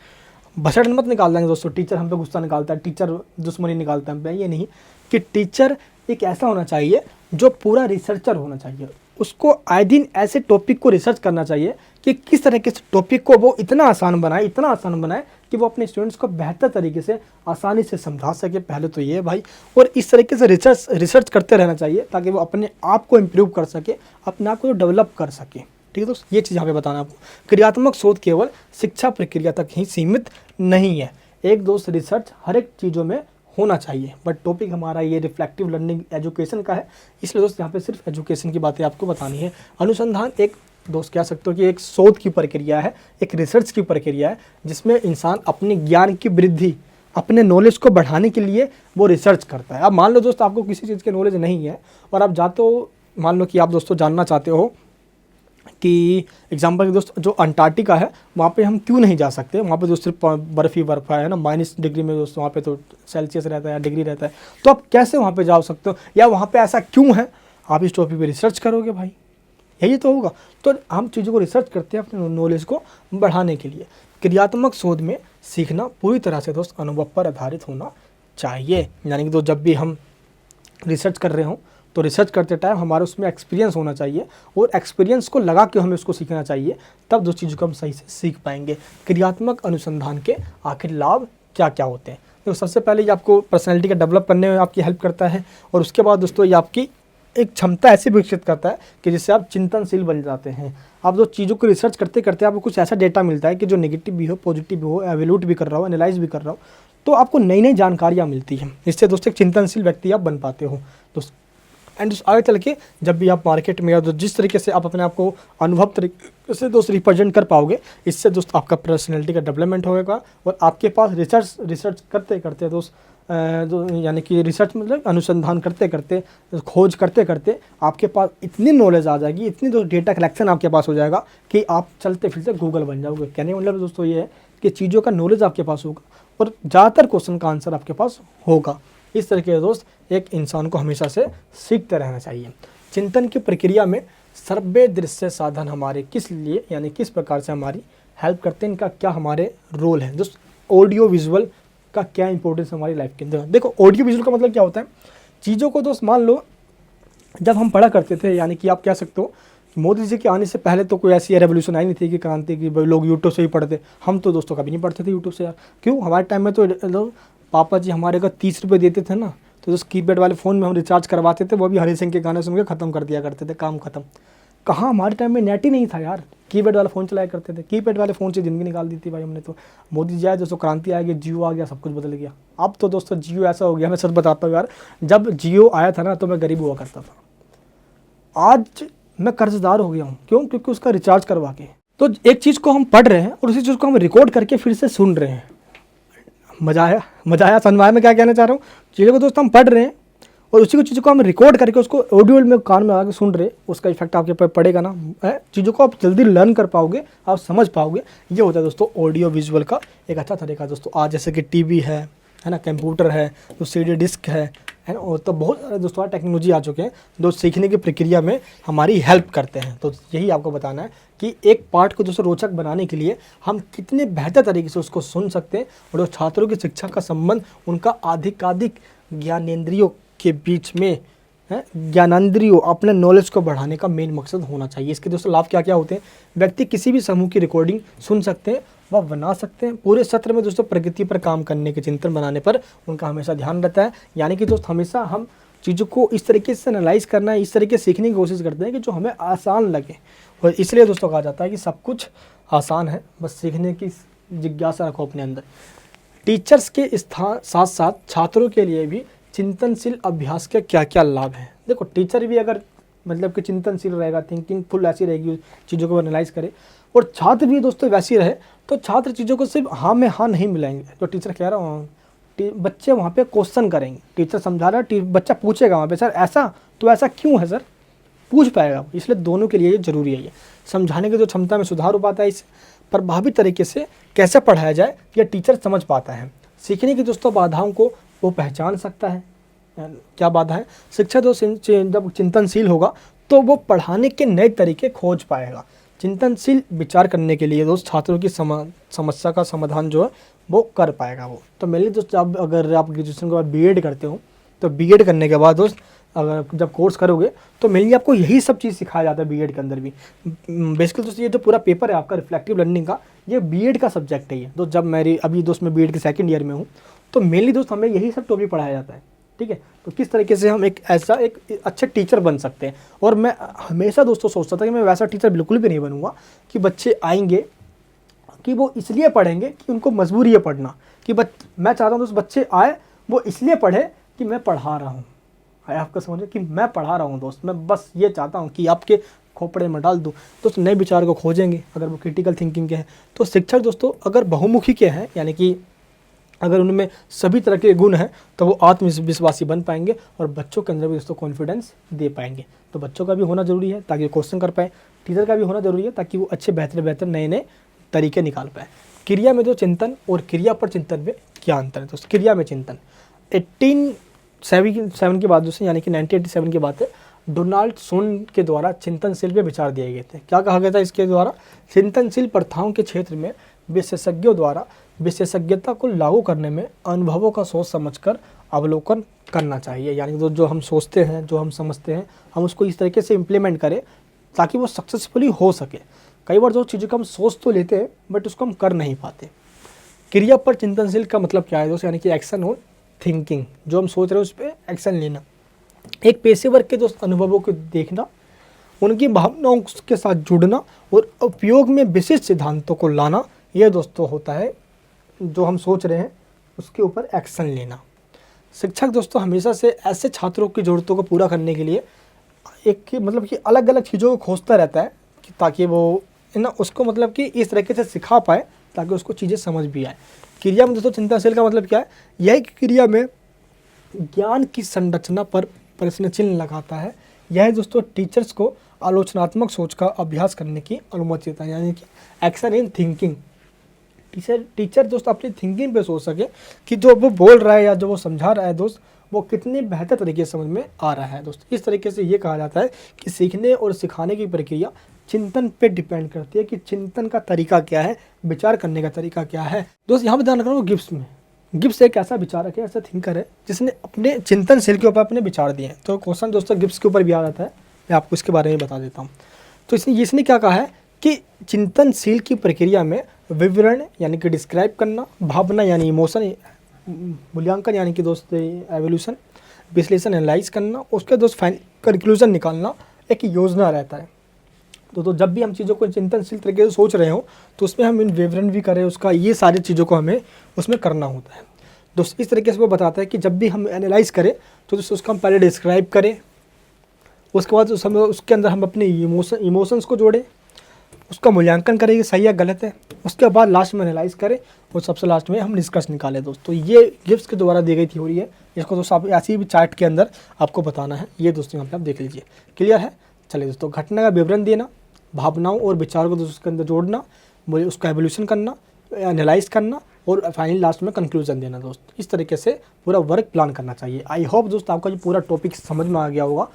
बसड़ मत निकाल देंगे दोस्तों, टीचर हम पे गुस्सा निकालता है, टीचर दुश्मनी निकालता है हम पे, ये नहीं। कि टीचर एक ऐसा होना चाहिए जो पूरा रिसर्चर होना चाहिए। उसको आए दिन ऐसे टॉपिक को रिसर्च करना चाहिए कि किस तरीके से टॉपिक को वो इतना आसान बनाए कि वो अपने स्टूडेंट्स को बेहतर तरीके से आसानी से समझा सके। पहले तो ये भाई, और इस तरीके से रिसर्च करते रहना चाहिए ताकि वो अपने आप को इम्प्रूव कर सके, अपने आप को डेवलप कर सके। ठीक है दोस्त, ये चीज़ यहाँ पे बताना आपको। क्रियात्मक शोध केवल शिक्षा प्रक्रिया तक ही सीमित नहीं है। एक दोस्त रिसर्च हर एक चीज़ों में होना चाहिए, बट टॉपिक हमारा ये रिफ्लेक्टिव लर्निंग एजुकेशन का है, इसलिए दोस्त यहाँ पे सिर्फ एजुकेशन की बातें आपको बतानी है। अनुसंधान एक दोस्त कह सकते हो कि एक शोध की प्रक्रिया है, एक रिसर्च की प्रक्रिया है, जिसमें इंसान अपने ज्ञान की वृद्धि, अपने नॉलेज को बढ़ाने के लिए वो रिसर्च करता है। अब मान लो दोस्त आपको किसी चीज़ की नॉलेज नहीं है और आप जाते हो, मान लो कि आप दोस्तों जानना चाहते हो कि एग्जाम्पल के दोस्त जो अंटार्कटिका है वहाँ पे हम क्यों नहीं जा सकते, वहाँ पे दोस्त सिर्फ बर्फ़ ही बर्फ़ है ना, -डिग्री में दोस्तों, वहाँ पे तो सेल्सियस रहता है या डिग्री रहता है, तो आप कैसे वहाँ पे जा सकते हो, या वहाँ पे ऐसा क्यों है, आप इस टॉपिक पे रिसर्च करोगे भाई, यही तो होगा। तो हम चीज़ों को रिसर्च करते हैं अपने नॉलेज को बढ़ाने के लिए। क्रियात्मक शोध में सीखना पूरी तरह से दोस्त अनुभव पर आधारित होना चाहिए, यानी कि तो जब भी हम रिसर्च कर रहे हों तो रिसर्च करते टाइम हमारा उसमें एक्सपीरियंस होना चाहिए, और एक्सपीरियंस को लगा के हमें उसको सीखना चाहिए, तब दो चीज़ों को हम सही से सीख पाएंगे। क्रियात्मक अनुसंधान के आखिर लाभ क्या क्या होते हैं? तो सबसे पहले ये आपको पर्सनैलिटी का डेवलप करने में आपकी हेल्प करता है, और उसके बाद दोस्तों ये आपकी एक क्षमता ऐसी विकसित करता है कि जिससे आप चिंतनशील बन जाते हैं। आप जो चीज़ों को रिसर्च करते करते आपको कुछ ऐसा डेटा मिलता है कि जो नेगेटिव भी हो, पॉजिटिव भी हो, एवेल्यूट भी कर रहा हो, एनालाइज भी कर रहा हो, तो आपको नई नई जानकारियाँ मिलती हैं। इससे दोस्तों एक चिंतनशील व्यक्ति आप बन पाते हो दोस्त। एंड आगे चल के जब भी आप मार्केट में या जिस तरीके से आप अपने आप को अनुभव तरीके से दोस्त रिप्रेजेंट कर पाओगे, इससे दोस्त आपका पर्सनैलिटी का डेवलपमेंट होगा, और आपके पास रिसर्च करते करते दोस्त यानी कि रिसर्च मतलब अनुसंधान करते करते, खोज करते करते आपके पास इतनी नॉलेज आ जाएगी, इतनी तो डेटा कलेक्शन आपके पास हो जाएगा कि आप चलते फिरते गूगल बन जाओगे। कहने का मतलब दोस्तों ये है कि चीज़ों का नॉलेज आपके पास होगा और ज़्यादातर क्वेश्चन का आंसर आपके पास होगा। इस तरीके से दोस्त एक इंसान को हमेशा से सीखते रहना चाहिए। चिंतन की प्रक्रिया में श्रव्य दृश्य साधन हमारे किस लिए यानी किस प्रकार से हमारी हेल्प करते हैं, इनका क्या हमारे रोल है दोस्त। ऑडियो विजुअल का क्या इंपॉर्टेंस हमारी लाइफ के अंदर। देखो ऑडियो विजुअल का मतलब क्या होता है, चीज़ों को दोस्त मान लो जब हम पढ़ा करते थे, यानी कि आप कह सकते हो मोदी जी के आने से पहले तो कोई ऐसी रेवोल्यूशन आई नहीं थी कि क्रांति की लोग यूट्यूब से ही पढ़ते। हम तो दोस्तों कभी नहीं पढ़ते थे यूट्यूब से यार, क्यों, हमारे टाइम में तो पापा जी हमारे अगर 30 रुपये देते थे ना, तो उस कीपैड वाले फ़ोन में हम रिचार्ज करवाते थे, वो भी हनी सिंह के गाने सुन के ख़त्म कर दिया करते थे, काम खत्म। कहाँ, हमारे टाइम में नेट ही नहीं था यार, कीपैड वाला फ़ोन चलाया करते थे, कीपैड वाले फ़ोन से ज़िंदगी निकाल दी थी भाई हमने। तो मोदी जी आए दोस्तों, क्रांति आ गई, जियो आ गया, सब कुछ बदल गया। अब तो दोस्तों जियो ऐसा हो गया, मैं सच बताता हूँ यार, जब जियो आया था ना तो मैं गरीब हुआ करता था, आज मैं कर्जदार हो गया हूँ। क्यों? क्योंकि उसका रिचार्ज करवा के। तो एक चीज़ को हम पढ़ रहे हैं और उसी चीज़ को हम रिकॉर्ड करके फिर से सुन रहे हैं। मज़ा आया समझ में मैं क्या कहना चाह रहा हूँ। चीज़ों को दोस्तों हम पढ़ रहे हैं और उसी को चीज़ों को हम रिकॉर्ड करके उसको ऑडियो में कान में आके सुन रहे, उसका इफेक्ट आपके ऊपर पड़ेगा ना, चीज़ों को आप जल्दी लर्न कर पाओगे, आप समझ पाओगे। ये होता है दोस्तों ऑडियो विजुअल का एक अच्छा तरीका दोस्तों। आज जैसे कि टीवी है ना, कंप्यूटर है, तो सीडी डिस्क है ना, और तो बहुत सारे दोस्तों टेक्नोलॉजी आ चुके हैं जो सीखने की प्रक्रिया में हमारी हेल्प करते हैं। तो यही आपको बताना है कि एक पार्ट को दोस्तों रोचक बनाने के लिए हम कितने बेहतर तरीके से उसको सुन सकते हैं, और जो छात्रों की शिक्षा का संबंध उनका अधिकाधिक ज्ञानेंद्रियों के बीच में है, ज्ञानेंद्रियों अपने नॉलेज को बढ़ाने का मेन मकसद होना चाहिए। इसके दोस्तों लाभ क्या क्या होते हैं, व्यक्ति किसी भी समूह की रिकॉर्डिंग सुन सकते हैं, वह बना सकते हैं। पूरे सत्र में दोस्तों प्रगति पर काम करने के चिंतन बनाने पर उनका हमेशा ध्यान रहता है। यानी कि दोस्त हमेशा हम चीज़ों को इस तरीके से एनालाइज करना है, इस तरीके से सीखने की कोशिश करते हैं कि जो हमें आसान लगे। और इसलिए दोस्तों कहा जाता है कि सब कुछ आसान है, बस सीखने की जिज्ञासा रखो अपने अंदर। टीचर्स के साथ साथ छात्रों के लिए भी चिंतनशील अभ्यास के क्या क्या लाभ हैं। देखो टीचर भी अगर मतलब कि चिंतनशील रहेगा, थिंकिंग फुल ऐसी रहेगी, चीज़ों को एनालाइज करे, और छात्र भी दोस्तों वैसी रहे, तो छात्र चीज़ों को सिर्फ हाँ में हाँ नहीं मिलाएंगे। जो टीचर कह रहा हूँ, बच्चे वहाँ पे क्वेश्चन करेंगे, टीचर समझा रहा है, बच्चा पूछेगा वहाँ पे, सर ऐसा तो ऐसा क्यों है सर, पूछ पाएगा। इसलिए दोनों के लिए ये ज़रूरी है। ये समझाने की जो क्षमता में सुधार हो पाता है, इस प्रभावी तरीके से कैसे पढ़ाया जाए यह टीचर समझ पाता है। सीखने की दोस्तों बाधाओं को वो पहचान सकता है। क्या बाधा है, शिक्षा जो जब चिंतनशील होगा तो वो पढ़ाने के नए तरीके खोज पाएगा। चिंतनशील विचार करने के लिए दोस्त छात्रों की समस्या का समाधान जो है वो कर पाएगा वो। तो मेनली दोस्त आप अगर आप ग्रेजुएशन के बाद बीएड करते हो तो बीएड करने के बाद दोस्त अगर जब कोर्स करोगे तो मेनली आपको यही सब चीज़ सिखाया जाता है बीएड के अंदर भी। बेसिकली दोस्त ये जो पूरा पेपर है आपका रिफ्लेक्टिव लर्निंग का, ये बीएड का सब्जेक्ट है ये। तो जब मेरी अभी दोस्त मैं बीएड के सेकंड ईयर में हूँ तो मेनली दोस्त हमें यही सब टॉपिक पढ़ाया जाता है, ठीक है। तो किस तरीके से हम एक अच्छे टीचर बन सकते हैं। और मैं हमेशा दोस्तों सोचता था कि मैं वैसा टीचर बिल्कुल भी नहीं बनूंगा कि बच्चे आएंगे कि वो इसलिए पढ़ेंगे कि उनको मजबूरी है पढ़ना, कि मैं चाहता हूँ दोस्त बच्चे आए वो इसलिए पढ़े कि मैं पढ़ा रहा हूँ। आपको समझे कि मैं पढ़ा रहा हूँ दोस्त, मैं बस ये चाहता हूँ कि आपके खोपड़े में डाल दूँ। दोस्त नए विचार को खोजेंगे अगर वो क्रिटिकल थिंकिंग के हैं। तो शिक्षक दोस्तों अगर बहुमुखी के हैं, यानी कि अगर उनमें सभी तरह के गुण हैं तो वो आत्मविश्वासी बन पाएंगे और बच्चों के अंदर भी दोस्तों कॉन्फिडेंस दे पाएंगे। तो बच्चों का भी होना जरूरी है ताकि क्वेश्चन कर पाए, टीचर का भी होना जरूरी है ताकि वो अच्छे बेहतर नए नए तरीके निकाल पाए। क्रिया में जो चिंतन और क्रिया पर चिंतन में क्या अंतर है दोस्तों। क्रिया में चिंतन 1877 की बात दोस्तों, यानी कि 1987 की बात है, डोनाल्ड सोन के द्वारा चिंतनशील पे विचार दिए गए थे। क्या कहा गया था इसके द्वारा, चिंतनशील प्रथाओं के क्षेत्र में विशेषज्ञों द्वारा विशेषज्ञता को लागू करने में अनुभवों का सोच समझकर अवलोकन करना चाहिए। यानी जो हम सोचते हैं, जो हम समझते हैं, हम उसको इस तरीके से इम्प्लीमेंट करें ताकि वो सक्सेसफुली हो सके। कई बार जो चीज़ों को हम सोच तो लेते हैं बट उसको हम कर नहीं पाते। क्रिया पर चिंतनशील का मतलब क्या है दोस्तों, यानी कि एक्शन और थिंकिंग, जो हम सोच रहे हैं उस पर एक्शन लेना। एक पेशेवर के दोस्त अनुभवों को देखना, उनकी भावनाओं के साथ जुड़ना और उपयोग में विशिष्ट सिद्धांतों को लाना, यह दोस्तों होता है जो हम सोच रहे हैं उसके ऊपर एक्शन लेना। शिक्षक दोस्तों हमेशा से ऐसे छात्रों की ज़रूरतों को पूरा करने के लिए एक मतलब कि अलग अलग चीज़ों को खोजता रहता है कि ताकि वो ना उसको मतलब कि इस तरीके से सिखा पाए ताकि उसको चीज़ें समझ भी आए। क्रिया में दोस्तों चिंतनशील का मतलब क्या है, यह क्रिया में ज्ञान की संरचना पर प्रश्न चिन्ह लगाता है। यह दोस्तों टीचर्स को आलोचनात्मक सोच का अभ्यास करने की अनुमति देता है, यानी कि एक्शन इन थिंकिंग। टीचर दोस्त अपनी थिंकिंग पे सोच सके कि जो वो बोल रहा है या जो वो समझा रहा है दोस्त वो कितने बेहतर तरीके से समझ में आ रहा है दोस्त। इस तरीके से ये कहा जाता है कि सीखने और सिखाने की प्रक्रिया चिंतन पे डिपेंड करती है कि चिंतन का तरीका क्या है, विचार करने का तरीका क्या है। दोस्त यहाँ पे ध्यान रखना, गिब्स में गिब्स एक ऐसा विचारक है, ऐसा थिंकर है जिसने अपने चिंतनशील के ऊपर अपने विचार दिए हैं। तो क्वेश्चन दोस्तों गिब्स के ऊपर भी आ जाता है, मैं आपको इसके बारे में बता देता हूँ। तो इसने क्या कहा है कि चिंतनशील की प्रक्रिया में विवरण यानी कि डिस्क्राइब करना, भावना यानी इमोशन, मूल्यांकन यानी कि दोस्त एवोल्यूशन, विश्लेषण एनालाइज करना, उसके दोस्त फाइनल कंक्लूजन निकालना एक योजना रहता है। तो जब भी हम चीज़ों को चिंतनशील तरीके से सोच रहे हो तो उसमें हम इन विवरण भी करें उसका, ये सारी चीज़ों को हमें उसमें करना होता है दोस्त। इस तरीके से वो बताता है कि जब भी हम एनालाइज करें तो दोस्तों उसका हम पहले डिस्क्राइब करें, उसके बाद उसके अंदर हम अपने इमोशंस को जोड़ें, उसका मूल्यांकन करें कि सही है गलत है, उसके बाद लास्ट में एनालाइज करें और सबसे लास्ट में हम निष्कर्ष निकालें दोस्तों। ये गिब्स के द्वारा दी गई थ्योरी है, इसको दोस्तों आप ऐसी भी चार्ट के अंदर आपको बताना है। ये दोस्तों यहाँ पे आप देख लीजिए, क्लियर है। चलिए दोस्तों, घटना का विवरण देना, भावनाओं और विचारों को दोस्तों उसके अंदर जोड़ना, उसका एवोल्यूशन करना, एनालाइज करना और फाइनल लास्ट में कंक्लूजन देना दोस्त। इस तरीके से पूरा वर्क प्लान करना चाहिए। आई होप दोस्त आपका ये पूरा टॉपिक समझ में आ गया होगा।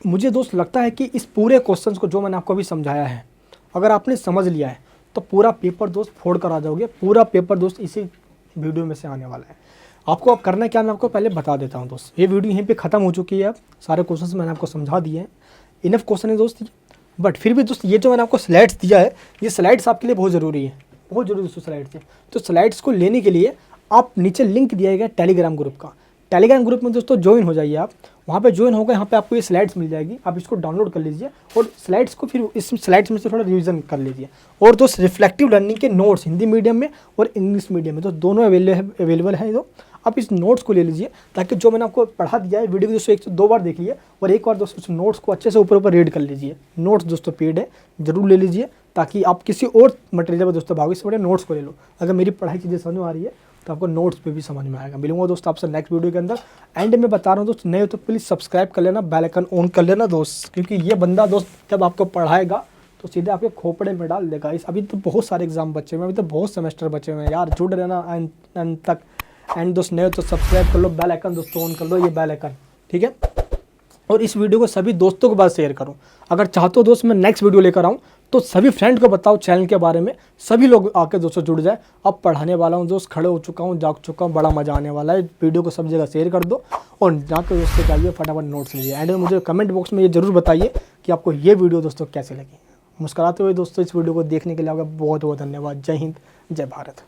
मुझे दोस्त लगता है कि इस पूरे क्वेश्चंस को जो मैंने आपको अभी समझाया है अगर आपने समझ लिया है तो पूरा पेपर दोस्त फोड़ कर आ जाओगे। पूरा पेपर दोस्त इसी वीडियो में से आने वाला है। आपको अब करना क्या, मैं आपको पहले बता देता हूँ दोस्त। ये वीडियो यहीं पे ख़त्म हो चुकी है। अब सारे क्वेश्चंस मैंने आपको समझा दिए हैं, इनफ क्वेश्चन है दोस्त। बट फिर भी दोस्त ये जो मैंने आपको स्लाइड्स दिया है, ये स्लाइड्स आपके लिए बहुत ज़रूरी है, बहुत ज़रूरी दोस्तों स्लाइड्स है। तो स्लाइड्स को लेने के लिए आप नीचे लिंक दिया गया टेलीग्राम ग्रुप का, टेलीग्राम ग्रुप में दोस्तों ज्वाइन हो जाइए। आप वहाँ पे ज्वाइन होकर यहाँ पे आपको ये स्लाइड्स मिल जाएगी, आप इसको डाउनलोड कर लीजिए और स्लाइड्स को फिर इस स्लाइड्स में से थोड़ा रिवीजन कर लीजिए। और दोस्त रिफ्लेक्टिव लर्निंग के नोट्स हिंदी मीडियम में और इंग्लिश मीडियम में तो दोनों अवेलेबल है। तो आप इस नोट्स को ले लीजिए ताकि जो मैंने आपको पढ़ा दिया है वीडियो को दोस्तों 1 से 2 बार देखिए और एक बार दोस्तों उस नोट्स को अच्छे से ऊपर रीड कर लीजिए। नोट्स दोस्तों पेड है, जरूर ले लीजिए ताकि आप किसी और मटेरियल पर दोस्तों भागो, इससे बड़े नोट्स को ले लो। अगर मेरी पढ़ाई चीज़ें समझ में आ रही है तो आपको नोट्स पे भी समझ में आएगा। मिलूंगा दोस्तों आपसे नेक्स्ट वीडियो के अंदर। एंड में बता रहा हूँ दोस्त, नए हो तो प्लीज़ सब्सक्राइब कर लेना, बेल आइकन ऑन कर लेना दोस्त, क्योंकि ये बंदा दोस्त जब आपको पढ़ाएगा तो सीधे आपके खोपड़े में डाल देगा। इस अभी तो बहुत सारे एग्जाम बचे हुए हैं, अभी तो बहुत सेमेस्टर बचे हुए हैं यार, जुड़ रहना एंड तक। एंड दोस्त नए हो तो सब्सक्राइब कर लो, बेल आइकन दोस्तों ऑन कर लो, ये बेल आइकन, ठीक है। और इस वीडियो को सभी दोस्तों के पास शेयर करूँ। अगर चाहते हो दोस्त मैं नेक्स्ट वीडियो लेकर आऊँ तो सभी फ्रेंड को बताओ चैनल के बारे में, सभी लोग आके दोस्तों जुड़ जाए। अब पढ़ाने वाला हूँ दोस्त, खड़े हो चुका हूँ, जाग चुका हूँ, बड़ा मजा आने वाला है। वीडियो को सब जगह शेयर कर दो और जाकर दोस्तों जाइए फटाफट नोट्स लीजिए। एंड में मुझे कमेंट बॉक्स में ये जरूर बताइए कि आपको ये वीडियो दोस्तों कैसे लगी। मुस्कुराते हुए दोस्तों इस वीडियो को देखने के लिए आपका बहुत बहुत धन्यवाद। जय हिंद, जय भारत।